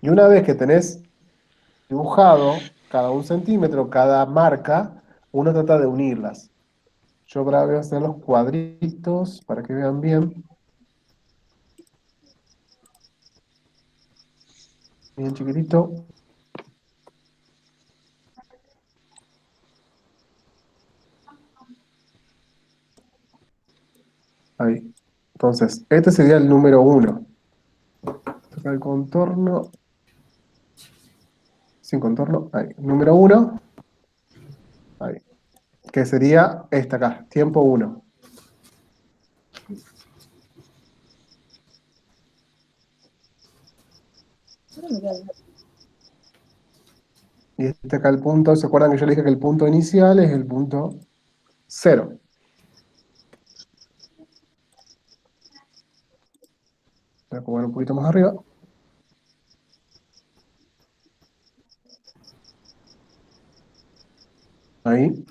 Y una vez que tenés dibujado cada 1 centímetro, cada marca, uno trata de unirlas. Yo ahora voy a hacer los cuadritos para que vean bien. Bien chiquitito. Ahí. Entonces, este sería el número 1. Acá el contorno. Sin contorno. Ahí. Número 1. Ahí. Que sería esta acá. Tiempo 1. Y este acá el punto. ¿Se acuerdan que yo le dije que el punto inicial es el punto 0? Voy a poner un poquito más arriba. Ahí.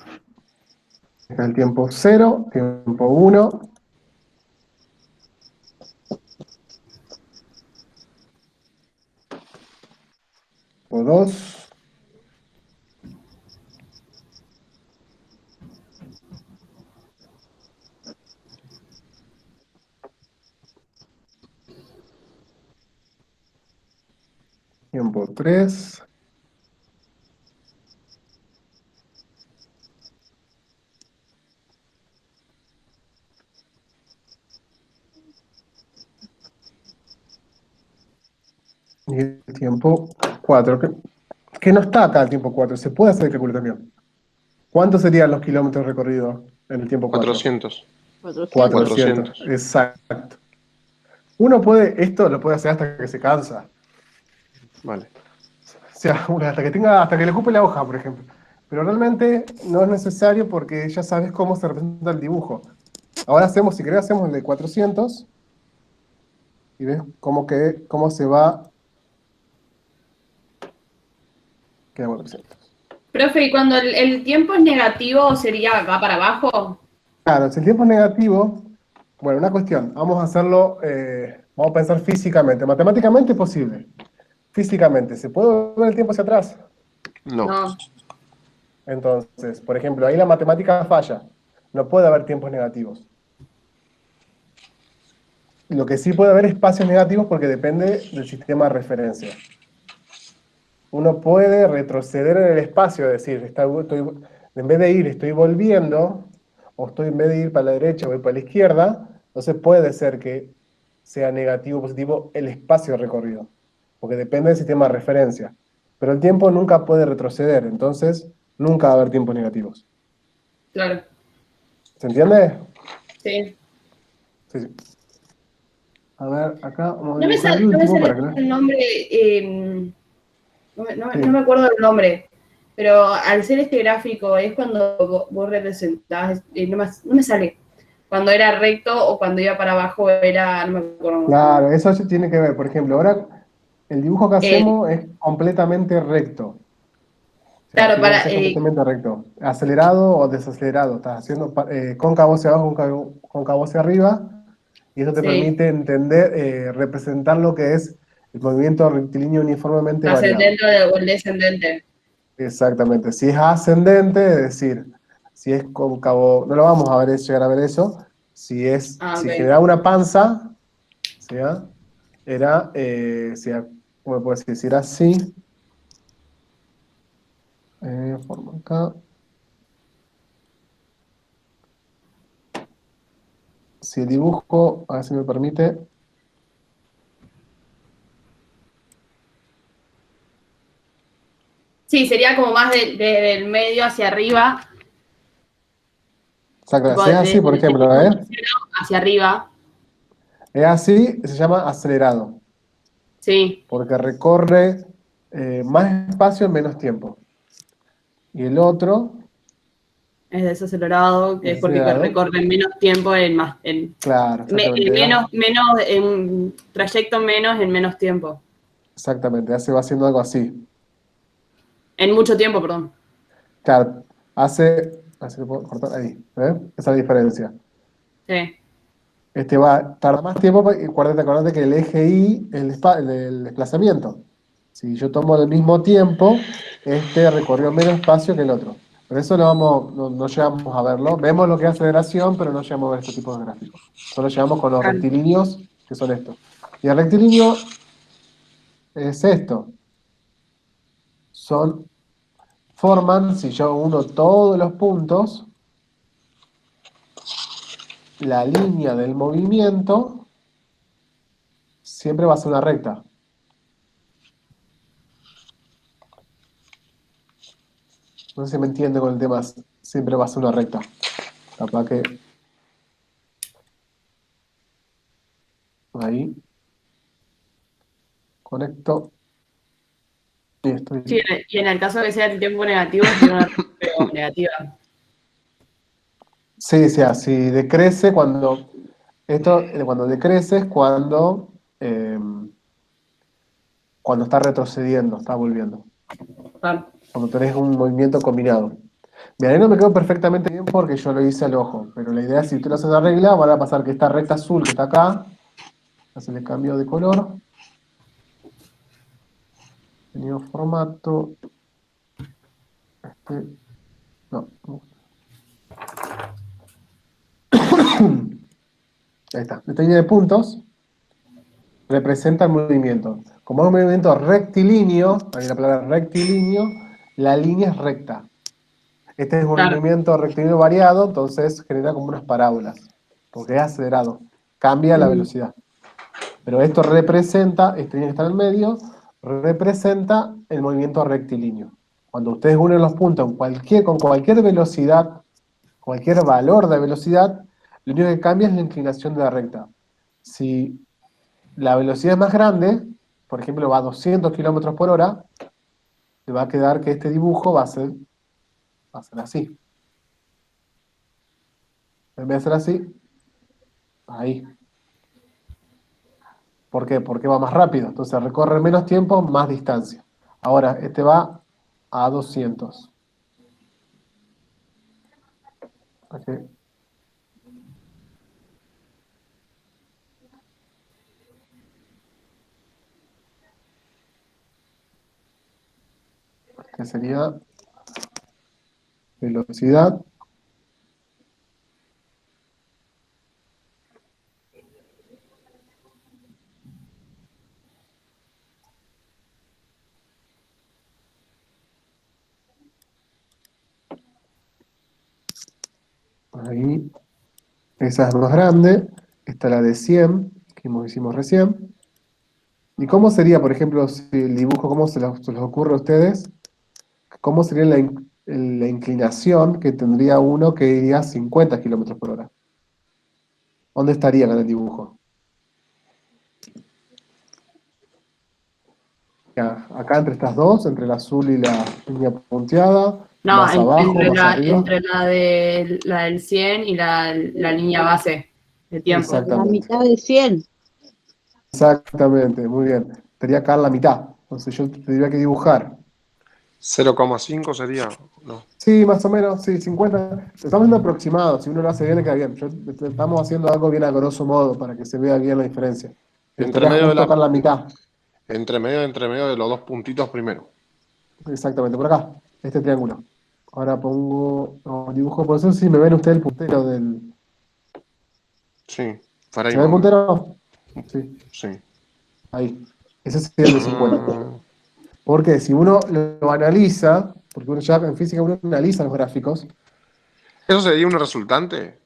Acá el tiempo 0, tiempo 1. Tiempo 2. Tiempo 3. Y el tiempo 4. Que no está acá el tiempo 4. Se puede hacer el cálculo también. ¿Cuántos serían los kilómetros recorridos en el tiempo 4? 400. 400. 400. Exacto. Uno puede, esto lo puede hacer hasta que se cansa. Vale. O sea, hasta que le ocupe la hoja, por ejemplo. Pero realmente no es necesario porque ya sabes cómo se representa el dibujo. Ahora hacemos, si querés, hacemos el de 400 y ves cómo se va. Queda 400. Profe, ¿y cuando el tiempo es negativo sería acá para abajo? Claro, si el tiempo es negativo, bueno, una cuestión, vamos a hacerlo, vamos a pensar físicamente. Matemáticamente es posible. Físicamente, ¿se puede volver el tiempo hacia atrás? No. Entonces, por ejemplo, ahí la matemática falla. No puede haber tiempos negativos. Lo que sí puede haber espacios negativos porque depende del sistema de referencia. Uno puede retroceder en el espacio, es decir, en vez de ir, estoy volviendo, o en vez de ir para la derecha, voy para la izquierda, entonces puede ser que sea negativo o positivo el espacio recorrido, porque depende del sistema de referencia. Pero el tiempo nunca puede retroceder, entonces nunca va a haber tiempos negativos. Claro, ¿Se entiende? sí. Sí, sí. A ver, acá vamos a No me dibujar el sale, último para que no... el nombre, Sí. no me acuerdo el nombre, pero al ser este gráfico es cuando vos representás, no me sale. Cuando era recto o cuando iba para abajo era, no me acuerdo. Claro, eso sí tiene que ver. Por ejemplo, ahora el dibujo que hacemos es completamente recto. O sea, Claro, tiene que ser completamente recto. Acelerado o desacelerado. Estás haciendo cóncavo hacia abajo, cóncavo hacia arriba, y eso te sí, permite entender, representar lo que es el movimiento rectilíneo uniformemente variado. ascendente o el descendente. Exactamente. Si es ascendente, es decir, si es cóncavo, no lo vamos a ver, llegar a ver eso. Si Ok. genera una panza, ¿sí? ¿Cómo puedo decir? Si era así, forma acá. Si el dibujo, a ver si me permite. Sí, sería como más del medio hacia arriba, tipo Si es así, por ejemplo, hacia arriba. es así, se llama acelerado, Sí, porque recorre más espacio en menos tiempo. Y el otro, es desacelerado, que es porque acelerado, recorre menos tiempo claro, exactamente, en trayecto menos en menos tiempo. exactamente, va haciendo algo así. En mucho tiempo, perdón. Claro, así lo puedo cortar ahí, ¿ves? Esa es la diferencia. Sí, Tarda más tiempo, y acuérdate que el eje Y es el desplazamiento. Si yo tomo el mismo tiempo, este recorrió menos espacio que el otro. Por eso no llegamos a verlo. Vemos lo que es aceleración, pero no llegamos a ver estos tipos de gráficos. Solo llegamos con los claro. rectilíneos, que son estos. Y el rectilíneo es esto. Forman, si yo uno todos los puntos, la línea del movimiento siempre va a ser una recta. No sé si me entiende con el tema, siempre va a ser una recta. Capaz que... Ahí. Conecto. Y estoy... Sí, y en el caso de que sea el tiempo negativo, sería una pero negativa. Sí, sí, así decrece cuando decrece es cuando está retrocediendo, está volviendo. Claro. Cuando tenés un movimiento combinado. Mira, ahí no me quedó perfectamente bien porque yo lo hice al ojo, pero la idea es si tú lo haces la regla, van a pasar que esta recta azul que está acá, hacerle cambio de color. Tenido formato. Este, no. Ahí está. Esta línea de puntos representa el movimiento. Como es un movimiento rectilíneo, hay la palabra rectilíneo, la línea es recta. Este es un Claro. movimiento rectilíneo variado, entonces genera como unas parábolas, porque es acelerado, cambia la velocidad. Pero esto representa, este línea que está en el medio, representa el movimiento rectilíneo. Cuando ustedes unen los puntos con cualquier velocidad, cualquier valor de velocidad, lo único que cambia es la inclinación de la recta. Si la velocidad es más grande, por ejemplo va a 200 kilómetros por hora, le va a quedar que este dibujo va a ser así. En vez de ser así, ahí. ¿Por qué? Porque va más rápido. Entonces recorre menos tiempo, más distancia. Ahora, este va a 200. Ok. Este sería velocidad. Ahí. Esa es más grande. Esta es la de 100, que hicimos recién. ¿Y cómo sería, por ejemplo, si el dibujo, cómo se les ocurre a ustedes? ¿Cómo sería la inclinación que tendría uno que iría a 50 kilómetros por hora? ¿Dónde estaría en el dibujo? Ya, acá entre estas dos, entre el azul y la línea punteada, No, más abajo, más arriba. entre la del 100 y la línea base de tiempo. Exacto. La Exactamente. mitad de 100. Exactamente, muy bien. Estaría acá en la mitad. Entonces yo tendría que dibujar. 0,5 sería. No. Sí, más o menos, sí, 50. Estamos en aproximado. Si uno lo hace bien, le queda bien. Estamos haciendo algo bien a grosso modo para que se vea bien la diferencia. Entre Estaría medio de justo acá en la mitad. entre medio de los dos puntitos primero. Exactamente, por acá. Este triángulo. Ahora pongo. No, dibujo, por eso si me ven ustedes el puntero del. Sí, para ahí ¿Se ve más el o menos. puntero? Sí, Sí. ahí. Ese sería el de 50. Ah, Porque si uno lo analiza, porque uno ya en física uno analiza los gráficos, ¿eso sería una resultante?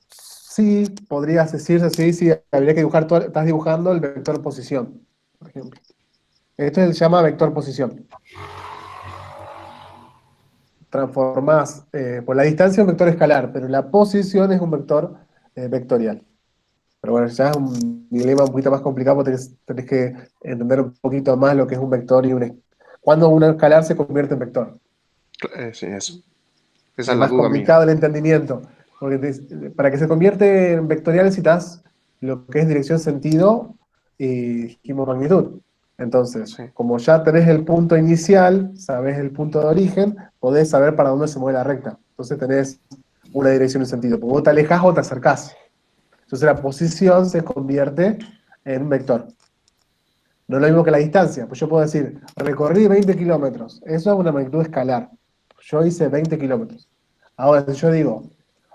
sí, podrías decirse así, sí, habría que dibujar todo, estás dibujando el vector posición, por ejemplo. Esto se llama vector posición. Transformás, por la distancia es un vector escalar, pero la posición es un vector vectorial. Pero bueno, ya es un dilema un poquito más complicado porque tenés que entender un poquito más lo que es un vector y cuando un escalar se convierte en vector. Sí, eso. Y Esa es es la más duda mía. complicado el entendimiento, porque para que se convierte en vectorial necesitas lo que es dirección, sentido y magnitud. Entonces, Sí. como ya tenés el punto inicial, sabés el punto de origen, podés saber para dónde se mueve la recta. Entonces tenés una dirección y un sentido, porque vos te alejás o te acercás. Entonces la posición se convierte en un vector. No es lo mismo que la distancia, pues yo puedo decir, recorrí 20 kilómetros, eso es una magnitud escalar. Yo hice 20 kilómetros. Ahora, si yo digo,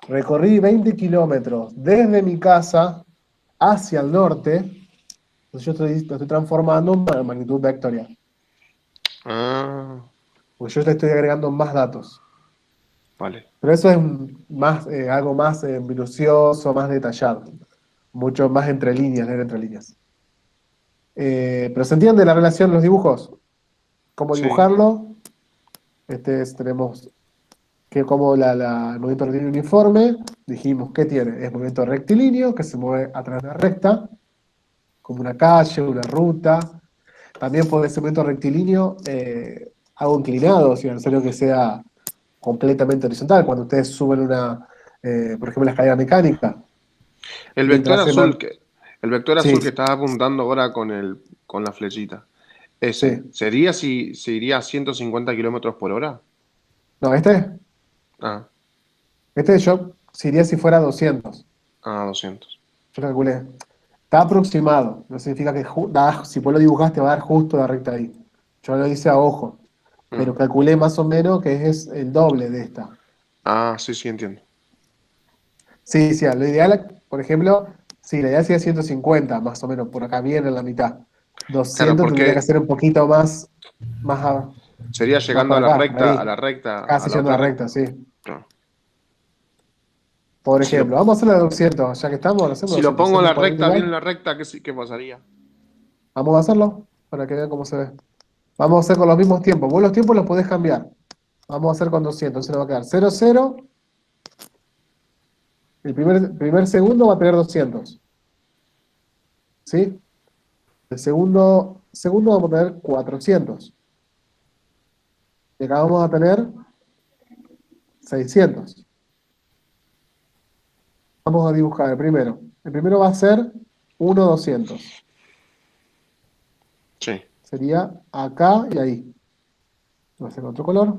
recorrí 20 kilómetros desde mi casa hacia el norte, pues yo lo estoy transformando en una magnitud vectorial. Ah, Porque yo le estoy agregando más datos. vale. Pero eso es algo más minucioso, más detallado. Mucho más entre líneas, leer entre líneas. Pero ¿se entiende la relación de los dibujos? ¿Cómo Sí. dibujarlo? Tenemos que como el movimiento rectilíneo uniforme, dijimos que tiene, es movimiento rectilíneo, que se mueve a través de la recta, como una calle, una ruta. También puede ser movimiento rectilíneo, algo inclinado, si es necesario que sea completamente horizontal, cuando ustedes suben por ejemplo, la escalera mecánica. El vector Mientras se azul man... que, el vector Sí, azul que estás apuntando ahora con la flechita. Ese, sí. ¿sería si se iría a 150 kilómetros por hora? No, Ah, yo sería si fuera 200. 200. Yo calculé. Está aproximado, no significa que si vos lo dibujaste va a dar justo la recta ahí. Yo lo hice a ojo, pero Mm. calculé más o menos que es el doble de esta. Ah, sí, sí, entiendo. Sí, sí, lo ideal, por ejemplo, sí, la ideal sería 150, más o menos, por acá viene en la mitad. Claro, 200 tendría que porque ser un poquito más, sería más llegando por acá, a ahí, la recta, a casi la yendo otra a la recta, recta. sí. Claro. Por Si lo, ejemplo, vamos a hacer la de 200, ya que estamos, lo hacemos si lo 200, pongo en la 140 recta, bien en igual. la recta, ¿qué pasaría? Vamos a hacerlo para que vean cómo se ve. Vamos a hacer con los mismos tiempos. Vos los tiempos los podés cambiar. Vamos a hacer con 200. Entonces nos va a quedar 0, 0. El primer segundo va a tener 200. ¿Sí? El segundo vamos a tener 400. Y acá vamos a tener 600. Vamos a dibujar el primero. El primero va a ser 1, 200. Sí. Sería acá y ahí. Voy a hacer otro color.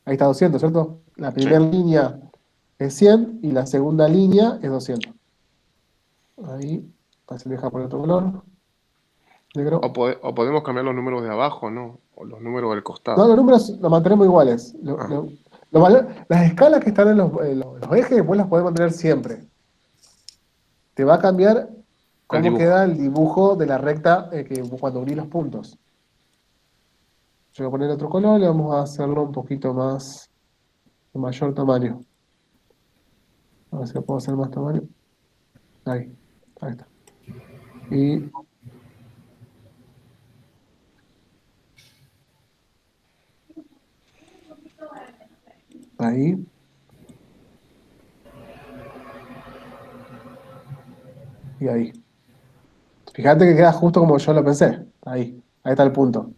Ahí está 200, ¿cierto? La Sí. primera línea es 100 y la segunda línea es 200. Ahí, así deja por otro color, negro. O podemos cambiar los números de abajo, ¿no? O los números del No, costado. los números los mantenemos iguales. Ah, Las escalas que están en los ejes, vos las podés mantener siempre. Te va a cambiar el cómo dibujo. queda el dibujo de la recta cuando unís los puntos. Yo voy a poner otro color y vamos a hacerlo un poquito más, de mayor tamaño. A ver si lo puedo hacer más tamaño. Ahí está. Y ahí, y ahí. Fíjate que queda justo como yo lo pensé. Ahí está el punto.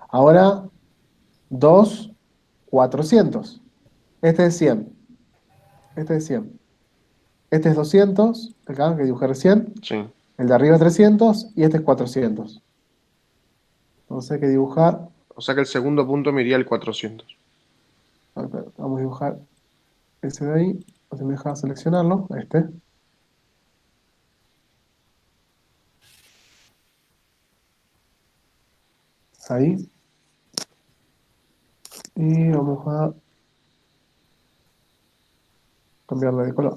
Ahora, 2, 400. Este es 100. Este es 100. Este es 200, acá que dibujé recién. Sí. El de arriba es 300 y este es 400. Entonces hay que dibujar. O sea que el segundo punto me iría el 400. A ver, vamos a dibujar ese de ahí. Así me deja seleccionarlo. Este. Ahí. Y vamos a cambiarle de color.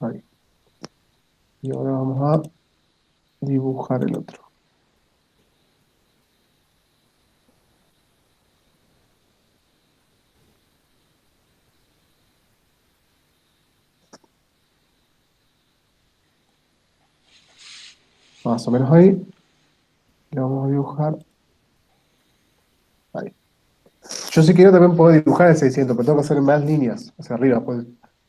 Ahí. Y ahora vamos a dibujar el otro. Más o menos ahí. Le vamos a dibujar ahí. Yo si quiero también puedo dibujar el 600, pero tengo que hacer más líneas hacia arriba. Pues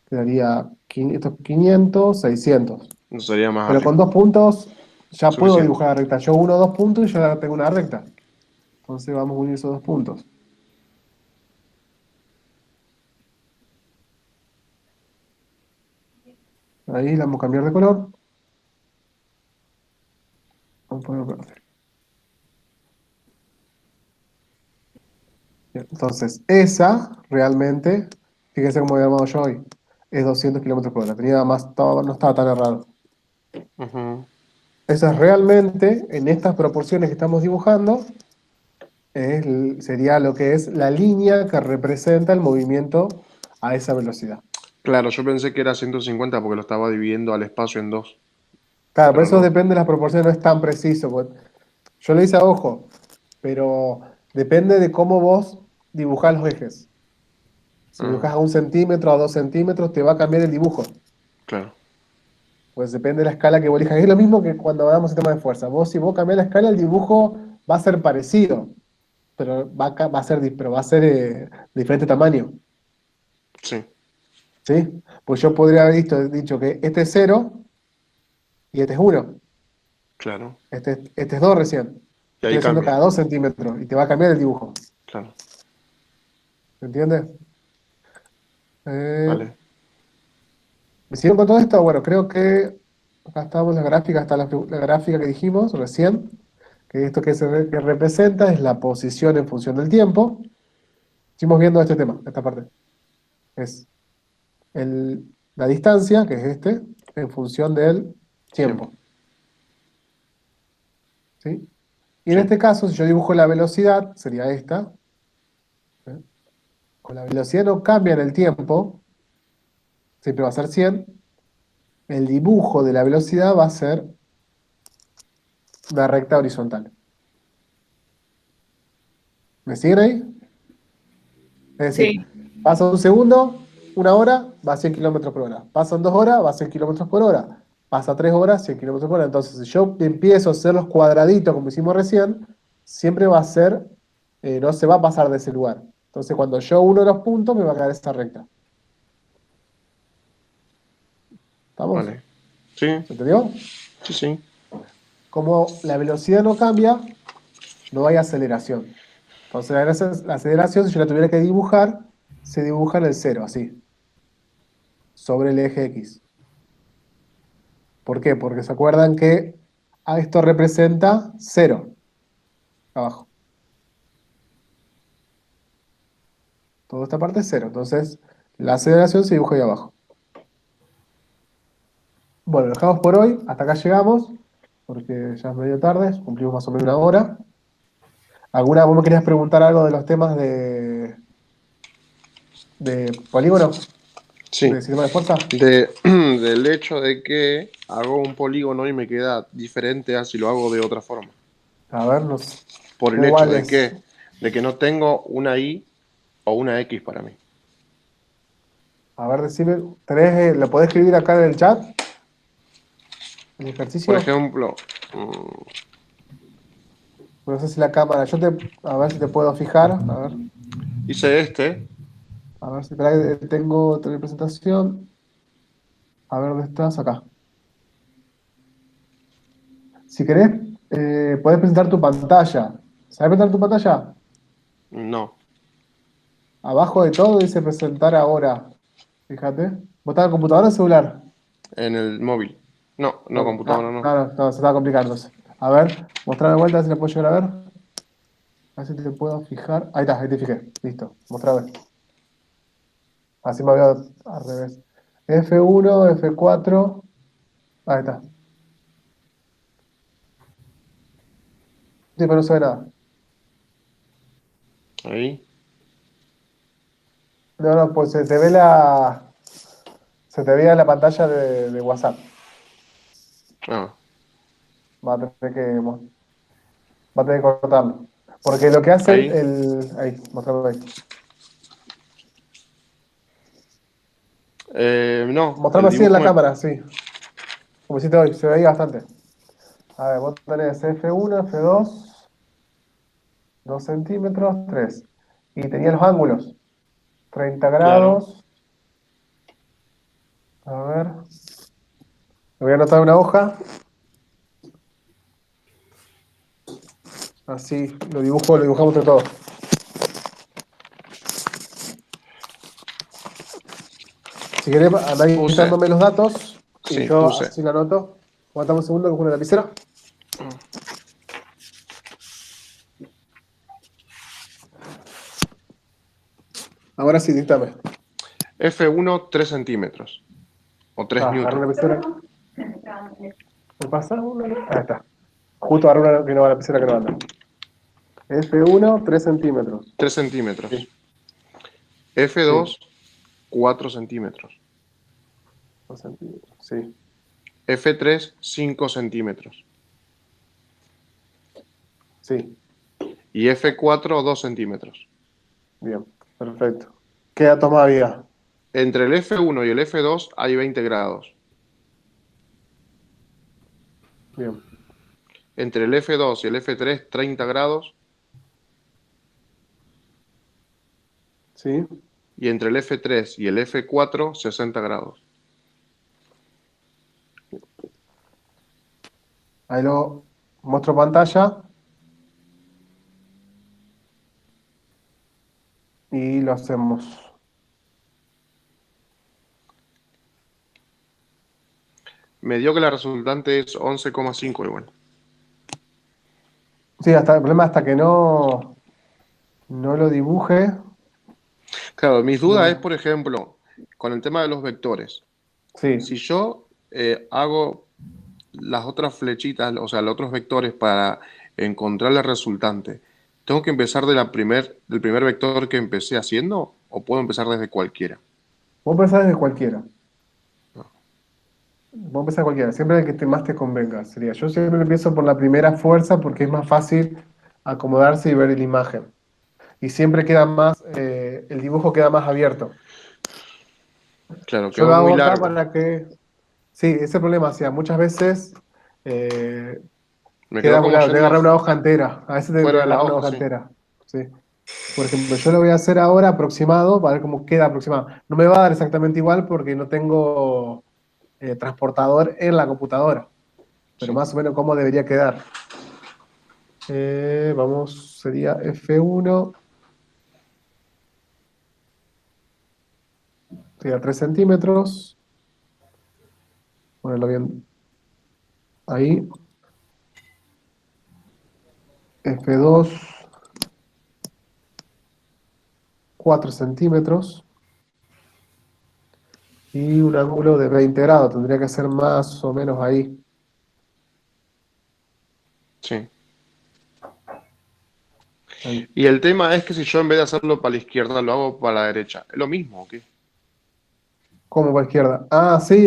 quedaría 500, 600. No sería más Pero con arriba. 2 puntos ya puedo Suficiente. dibujar la recta. Yo uno o 2 puntos y ya tengo una recta. Entonces vamos a unir esos 2 puntos. Ahí le vamos a cambiar de color. Vamos a poner verde. Bien, entonces, esa realmente, fíjense cómo había armado yo hoy, es 200 kilómetros por hora. No estaba tan errado. Ujú. Esa es realmente, en estas proporciones que estamos dibujando, sería lo que es la línea que representa el movimiento a esa velocidad. Claro, yo pensé que era 150 porque lo estaba dividiendo al espacio en dos. Claro, por Pero eso no. depende de las proporciones, no es tan preciso. Yo lo hice a ojo, pero depende de cómo vos dibujás los ejes. Si Ah, dibujás a 1 centímetro, a 2 centímetros, te va a cambiar el dibujo. claro. Pues depende de la escala que vos elijas. Es lo mismo que cuando hablamos de tema de fuerza. Si vos cambiás la escala, el dibujo va a ser parecido, pero va a ser de diferente tamaño. Sí, ¿Sí? Pues yo podría haber dicho que este es 0 y este es 1. claro. Este es 2 recién. Y Estoy ahí haciendo cambia. cada 2 centímetros y te va a cambiar el dibujo. Claro. ¿Me entiendes? Eh, Vale. ¿Me siguen con todo esto? Bueno, creo que Acá estamos, la gráfica, está la gráfica que dijimos recién, que esto que representa es la posición en función del tiempo. Seguimos viendo este tema, esta parte. Es la distancia, que es en función del tiempo. ¿Sí? Y en Sí. este caso, si yo dibujo la velocidad, sería esta. ¿Sí? Con la velocidad no cambia en el tiempo, siempre va a ser 100. El dibujo de la velocidad va a ser una recta horizontal. ¿Me siguen ahí? Es decir, Sí. pasa un segundo, una hora, va a 100 kilómetros por hora. Pasan 2 horas, va a 100 kilómetros por hora. Pasa 3 horas, 100 kilómetros por hora. Entonces, si yo empiezo a hacer los cuadraditos como hicimos recién, siempre va a ser, no se va a pasar de ese lugar. Entonces, cuando yo uno los puntos, me va a quedar esta recta. ¿Estamos? Vale. Sí, ¿Se entendió? sí, sí. Como la velocidad no cambia, no hay aceleración. Entonces, la aceleración, si yo la tuviera que dibujar, se dibuja en el cero, así, sobre el eje X. ¿Por qué? Porque se acuerdan que a esto representa 0, abajo. Toda esta parte es 0. Entonces, la aceleración se dibuja ahí abajo. Bueno, lo dejamos por hoy. Hasta acá llegamos, porque ya es medio tarde, cumplimos más o menos 1 hora. ¿Vos me querías preguntar algo de los temas de polígono? Sí. ¿De sistema de fuerza? Del hecho de que hago un polígono y me queda diferente a si lo hago de otra forma. A ver, Por el hecho igual es. de que no tengo una Y o una X para mí. A ver, decime, ¿lo podés escribir acá en el chat? ¿El Por ejercicio? ejemplo, No sé si la cámara, a ver si te puedo fijar, hice este. a ver si espera que tengo presentación. A ver, ¿dónde estás? Acá. Si querés, podés presentar tu pantalla. ¿Sabés presentar tu pantalla? No, Abajo de todo dice presentar ahora. Fíjate. ¿Vos estás en computadora o celular? en el móvil. No, no, No, computadora no. no, se está complicando. A ver, mostrar de vuelta, a ver si la puedo llegar a ver. A ver si te puedo fijar. Ahí está, ahí te fijé. Listo, mostrar a ver. Así me veo al revés. F1, F4. Ahí está. Sí, pero no se ve nada. Ahí. No, no, pues se te ve la pantalla de WhatsApp. Ah, Va a tener que, va a tener que cortarlo. Porque lo que hace ahí. ahí, mostrarlo ahí. No, Mostrarlo el así en dibujo la me... cámara, sí. Como hiciste hoy, se veía bastante. A ver, vos tenés F1, F2, 2 centímetros, 3. Y tenía los ángulos. 30 Claro. grados. A ver. Lo voy a anotar en una hoja. Así, lo dibujamos entre todos. Si querés, andá Puse. quitándome los datos y Sí, yo puse. así lo anoto. Aguantame un segundo que con una lapicera. Ahora sí, dictame. F1, 3 centímetros. O 3 Agarra una newton. lapicera. ¿Me pasa una? Ahí está. Justo agarré una que no va a la lapicera que no anda. F1, 3 centímetros. 3 centímetros. Sí, sí. F2, 4 centímetros. 2 centímetros. Sí, F3, 5 centímetros. sí. Y F4, 2 centímetros. Bien, perfecto. ¿Qué datos más había? Entre el F1 y el F2 hay 20 grados. Bien, Entre el F2 y el F3, 30 grados. sí. Y entre el F3 y el F4, 60 grados. Ahí lo muestro pantalla y lo hacemos. Me dio que la resultante es 11,5 igual. Sí, hasta el problema hasta que no lo dibuje. Claro, mis dudas es, No. por ejemplo, con el tema de los vectores. Sí. Si yo hago las otras flechitas, o sea, los otros vectores para encontrar la resultante, ¿tengo que empezar del primer vector que empecé haciendo o puedo empezar desde cualquiera? Vos empezás desde cualquiera. Vos empezás cualquiera, siempre el que más te convenga. Sería, yo siempre empiezo por la primera fuerza porque es más fácil acomodarse y ver la imagen. Y siempre queda más, el dibujo queda más abierto. Claro, Yo quedó lo muy hago acá largo. para que, sí, ese problema, o sea, muchas veces eh, Me quedó queda muy como largo, te yendo agarrar una hoja entera. A veces te fuera de la agarrar una hoja, hoja sí. entera. Sí. Por ejemplo, yo lo voy a hacer ahora aproximado para ver cómo queda aproximado. No me va a dar exactamente igual porque no tengo transportador en la computadora, pero Sí. más o menos cómo debería quedar. Vamos, sería F1, sería 3 centímetros. Ponerlo bien ahí. F2, 4 centímetros. Y un ángulo de 20 grados. Tendría que ser más o menos ahí. Sí. Ahí. Y el tema es que si yo en vez de hacerlo para la izquierda lo hago para la derecha, ¿es lo mismo o qué? Como para izquierda. Ah, sí,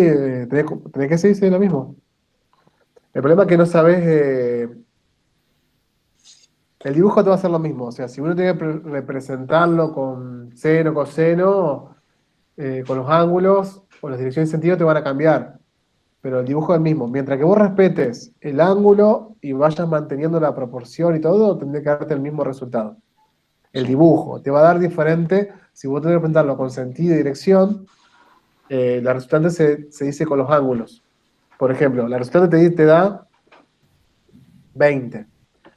tenés que sí, sí, lo mismo. El problema es que no sabes. El dibujo te va a ser lo mismo. O sea, si uno tiene que representarlo con seno, coseno, con los ángulos o las direcciones de sentido te van a cambiar. Pero el dibujo es el mismo. Mientras que vos respetes el ángulo y vayas manteniendo la proporción y todo, tendría que darte el mismo resultado. El Sí. dibujo te va a dar diferente. Si vos tenés que representarlo con sentido y dirección, la resultante se dice con los ángulos. Por ejemplo, la resultante te da 20.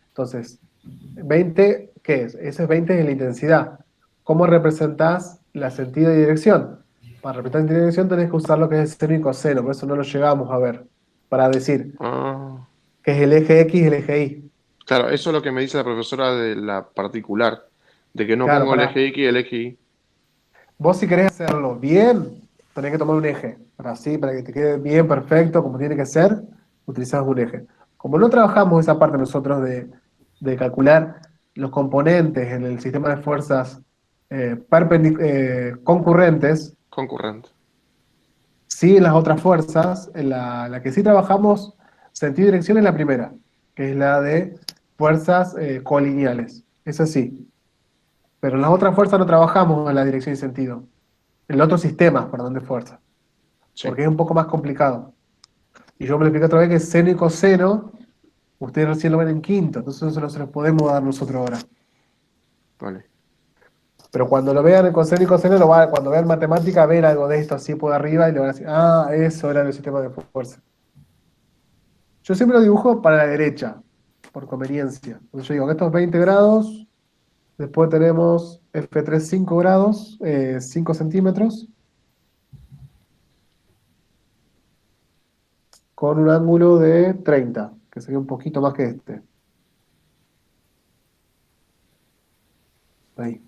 Entonces, 20, ¿qué es? Ese 20 es la intensidad. ¿Cómo representás la sentido y dirección? Para representar sentido y dirección tenés que usar lo que es el seno y coseno, por eso no lo llegamos a ver. Para decir Ah, que es el eje X y el eje Y. claro, eso es lo que me dice la profesora de la particular, de que no Claro, pongo el para eje X y el eje Y. vos si querés hacerlo bien, tenés que tomar un eje. Para que te quede bien, perfecto, como tiene que ser, utilizás un eje. Como no trabajamos esa parte nosotros de calcular los componentes en el sistema de fuerzas concurrentes, Concurrente. sí en las otras fuerzas, en la que sí trabajamos sentido y dirección es la primera, que es la de fuerzas colineales. Eso sí. Pero en las otras fuerzas no trabajamos en la dirección y sentido. En los otros sistemas, perdón, de fuerza. Sí, Porque es un poco más complicado. Y yo me lo expliqué otra vez que seno y coseno, ustedes recién lo ven en quinto, entonces eso no se los podemos dar nosotros ahora. vale. Pero cuando lo vean en coseno y coseno, cuando vean matemática, ver algo de esto así por arriba y le van a decir, ah, eso era el sistema de fuerza. Yo siempre lo dibujo para la derecha, por conveniencia. Entonces yo digo que estos 20 grados, después tenemos F3 5 grados, 5 centímetros, con un ángulo de 30, que sería un poquito más que este. Ahí.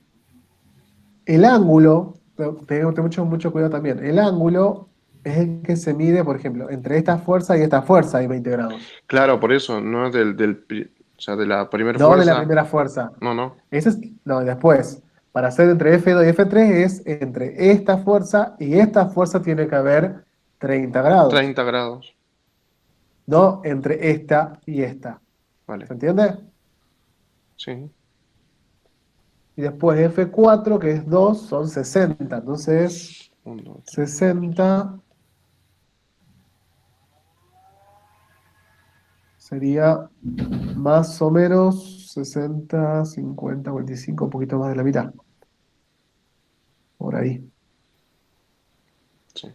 El ángulo, tengo que tener mucho cuidado también. El ángulo es el que se mide, por ejemplo, entre esta fuerza y esta fuerza hay 20 grados. Claro, por eso, no es o sea, de la primera No de la fuerza. primera fuerza. No, no. Ese es, no, después. Para hacer entre F2 y F3 es entre esta fuerza y esta fuerza tiene que haber 30 grados. 30 grados. No entre esta y esta. Vale. ¿Se entiende? Sí. Y después F4, que es 2 son 60. Entonces, 1, 2, 3. 60 sería más o menos 60, 50, 45, un poquito más de la mitad. Por ahí. Sí.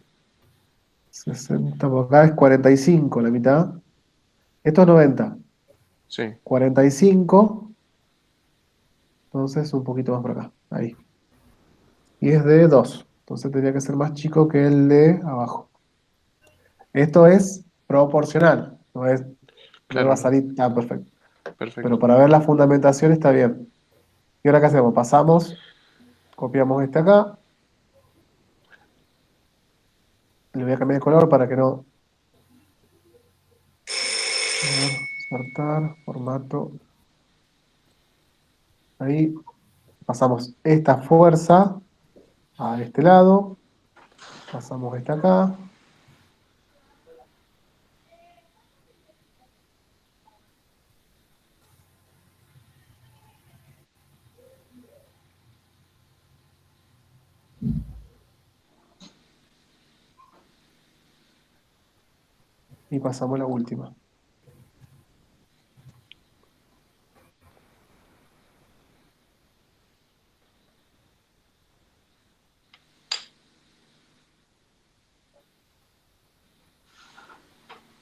60 por acá es 45 la mitad. Esto es 90. Sí. 45, entonces un poquito más por acá. Ahí. Y es de 2. Entonces tendría que ser más chico que el de abajo. Esto es proporcional, no Claro, va a salir tan perfecto. perfecto. Pero para ver la fundamentación está bien. ¿Y ahora qué hacemos? Pasamos, copiamos este acá. Le voy a cambiar de color para que no... Insertar, formato. Ahí pasamos esta fuerza a este lado. Pasamos esta acá. Y pasamos la última.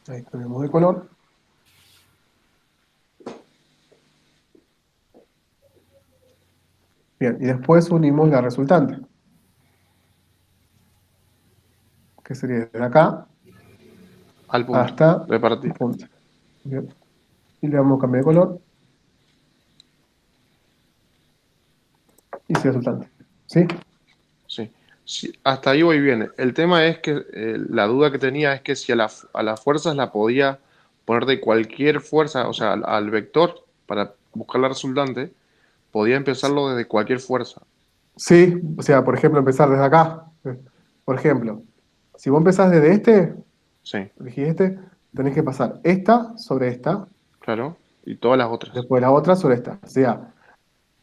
Ahí cambiamos de color. Bien, y después unimos la resultante. Que sería desde acá Al punto hasta de el partida. punto. Bien. Y le vamos a cambiar de color. Y sí, resultante. ¿Sí? Sí. Sí, hasta ahí voy bien. El tema es que la duda que tenía es que si a las fuerzas la podía poner de cualquier fuerza, o sea, al vector para buscar la resultante, podía empezarlo desde cualquier fuerza. Sí, o sea, por ejemplo, empezar desde acá. Por ejemplo, si vos empezás desde este, Sí, elegí este, tenés que pasar esta sobre esta, claro. Y todas las otras. después la otra sobre esta. O sea,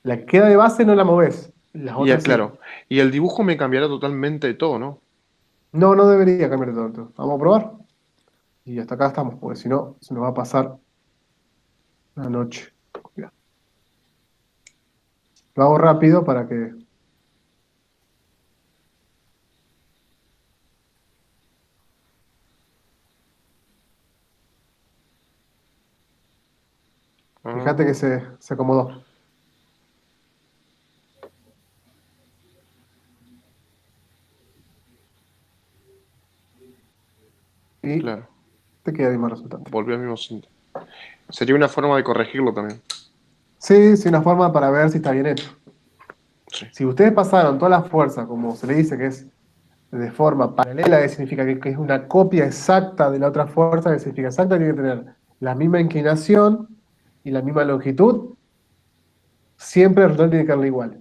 la que queda de base no la movés, las Y otras sí. claro, y el dibujo me cambiará totalmente todo, ¿no? No, no debería cambiar de todo. Vamos a probar. Y hasta acá estamos, porque si no, se nos va a pasar la noche. Mira, lo hago rápido para que... Fíjate que Ah, se acomodó. Y claro. te queda el mismo resultante. Volvió al mismo sitio. Sería una forma de corregirlo también. Sí, sí, una forma para ver si está bien hecho. Sí, Si ustedes pasaron toda la fuerza, como se le dice que es de forma paralela, que significa que es una copia exacta de la otra fuerza, que significa exacta, tiene que tener la misma inclinación y la misma longitud, siempre el resultado tiene que darle igual.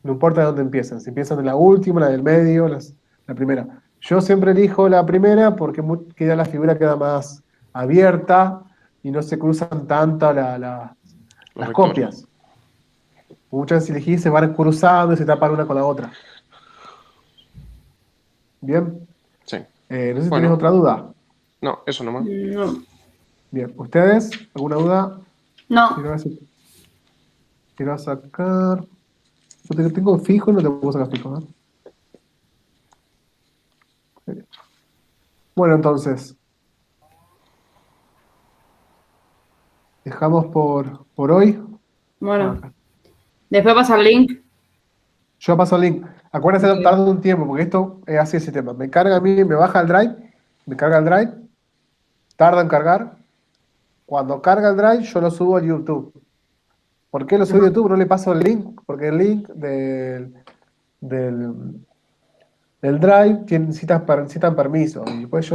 No importa de dónde empiezan, si empiezan de la última, la del medio, la primera. Yo siempre elijo la primera porque la figura queda más abierta y no se cruzan tanto los las vectores. copias. Muchas veces si elegís se van cruzando y se tapan una con la otra. Bien. Sí. No sé si tenés Bueno, otra duda. no, eso nomás. No. Bien. ¿Ustedes? ¿Alguna duda? No. Quiero sacar. Yo tengo fijo, no te puedo sacar fijo, ¿no? Bueno, entonces, dejamos por hoy. Bueno. Acá. Después pasa el link. Yo paso el link. Acuérdense, Ok. tarda un tiempo, porque esto es así el sistema. Me carga a mí, me baja el drive, me carga el drive, tarda en cargar. Cuando carga el drive, yo lo subo a YouTube. ¿Por qué lo subo a Ajá. YouTube? No le paso el link, porque el link del, del drive necesitan permiso. Y después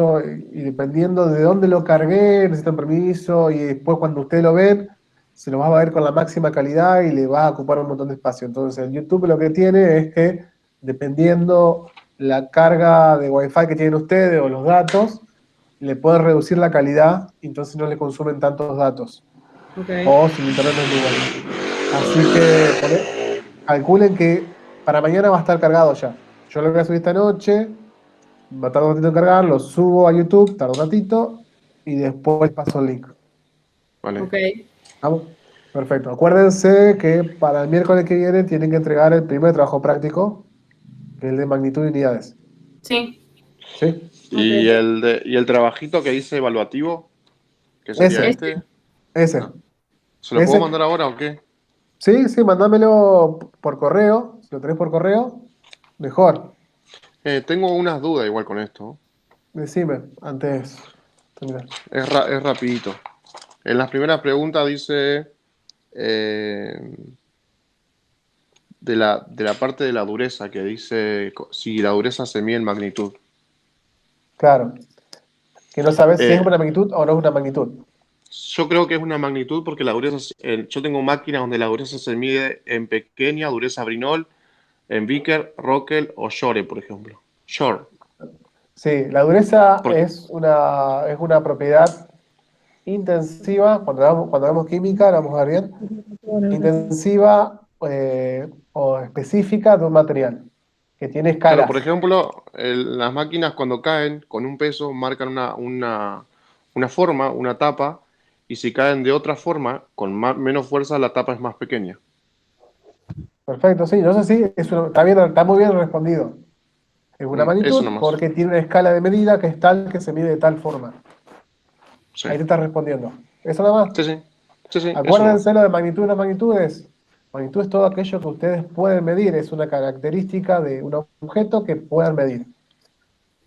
y dependiendo de dónde lo cargué, necesitan permiso. Y después cuando ustedes lo ven, se lo va a ver con la máxima calidad y le va a ocupar un montón de espacio. Entonces, el YouTube lo que tiene es que, dependiendo la carga de Wi-Fi que tienen ustedes o los datos, le pueden reducir la calidad y entonces no le consumen tantos datos. Ok. O si el internet no es muy bueno. Así que calculen que para mañana va a estar cargado ya. Yo lo voy a subir esta noche, va a tardar un ratito en cargar, lo subo a YouTube, tarda un ratito, y después paso el link. Vale. Ok. ¿Vamos? Perfecto. Acuérdense que para el miércoles que viene tienen que entregar el primer trabajo práctico, que es el de magnitud de unidades. Sí. ¿Sí? ¿Y Ok. y el trabajito que dice evaluativo? ¿Qué sería Ese, este? ese, Ah, ¿se lo puedo ese. mandar ahora o qué? Sí, sí, mándamelo por correo. Si lo tenés por correo, mejor. Tengo unas dudas igual con esto. Decime, antes de terminar. Es rapidito. En las primeras preguntas dice eh, de la parte de la dureza, que dice si la dureza se mide en magnitud. Claro, que no sabes si es Eh, una magnitud o no es una magnitud. yo creo que es una magnitud porque la dureza, yo tengo máquinas donde la dureza se mide en pequeña, dureza Brinol, en Vickers, Rockwell o Shore, por ejemplo. Shore. Sí, la dureza Porque, es una propiedad intensiva, cuando hablamos química, la vamos a ver bien, intensiva o específica de un material, que tiene claro, por escalas. ejemplo, las máquinas cuando caen con un peso marcan una forma, una tapa, y si caen de otra forma, con menos fuerza, la tapa es más pequeña. Perfecto, sí, no sé si está bien, está muy bien respondido. Es una Eso magnitud nomás. porque tiene una escala de medida que es tal que se mide de tal forma. Sí. Ahí te estás respondiendo. Eso nada más. Sí, sí. Sí, sí, eso nomás. Acuérdense lo de magnitud. Una magnitud es todo aquello que ustedes pueden medir, es una característica de un objeto que puedan medir.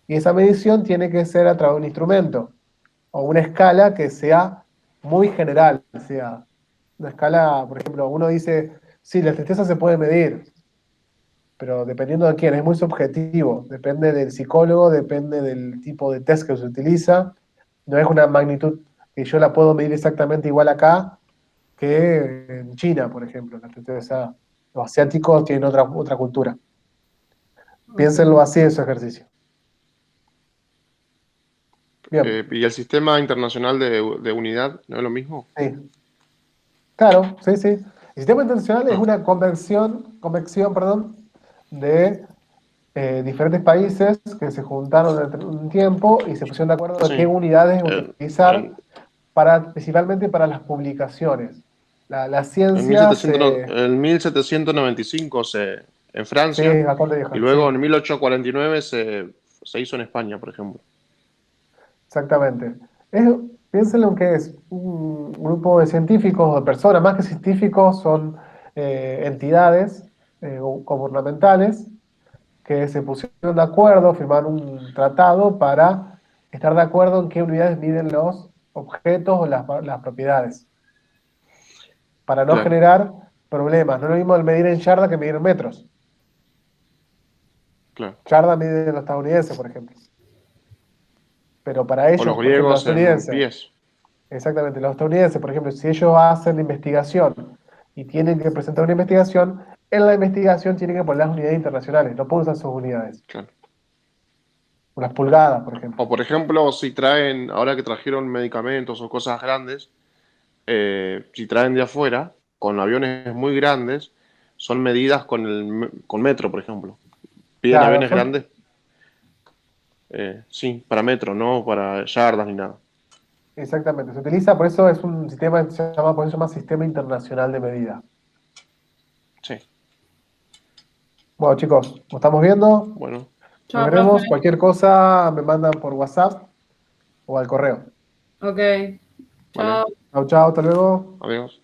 Y esa medición tiene que ser a través de un instrumento o una escala que sea muy general, sea una escala, por ejemplo, uno dice, sí, la tristeza se puede medir, pero dependiendo de quién, es muy subjetivo, depende del psicólogo, depende del tipo de test que se utiliza, no es una magnitud que yo la puedo medir exactamente igual acá que en China, por ejemplo. O sea, los asiáticos tienen otra cultura. Piénsenlo así ese ejercicio. Bien, ¿Y el sistema internacional de unidad no es lo mismo? sí. Claro, sí, sí. El sistema internacional es Ah, una convección, perdón, de diferentes países que se juntaron durante un tiempo y se pusieron de acuerdo en qué sí. unidades En, utilizar en, principalmente para las publicaciones. La en ciencia 1700 en 1795 en sí, Francia es bastante y vieja, sí, luego en 1849 se hizo en España, por ejemplo. exactamente. Piénsenlo en que es un grupo de científicos o de personas, más que científicos, son entidades gubernamentales que se pusieron de acuerdo, firmaron un tratado para estar de acuerdo en qué unidades miden los objetos o las propiedades, para no Claro, generar problemas. No es lo mismo el medir en yarda que medir en metros. claro. Yarda mide los estadounidenses, por ejemplo. Pero para O los ellos, por ejemplo, los griegos en estadounidenses, pies. exactamente, los estadounidenses, por ejemplo, si ellos hacen la investigación y tienen que presentar una investigación, en la investigación tienen que poner las unidades internacionales, no pueden usar sus unidades. Claro. Unas pulgadas, por ejemplo. O por ejemplo, si traen, ahora que trajeron medicamentos o cosas grandes, si traen de afuera, con aviones muy grandes, son medidas con metro, por ejemplo. Piden Claro, aviones grandes, sí, para metro, no para yardas ni nada. exactamente, se utiliza, por eso es un sistema, por eso se llama Sistema Internacional de Medida. Sí, Bueno, chicos, nos estamos viendo, bueno, nos Chao, profe. veremos, cualquier cosa me mandan por WhatsApp o al correo. Ok. vale, Chao. Chao, chao, hasta luego. adiós.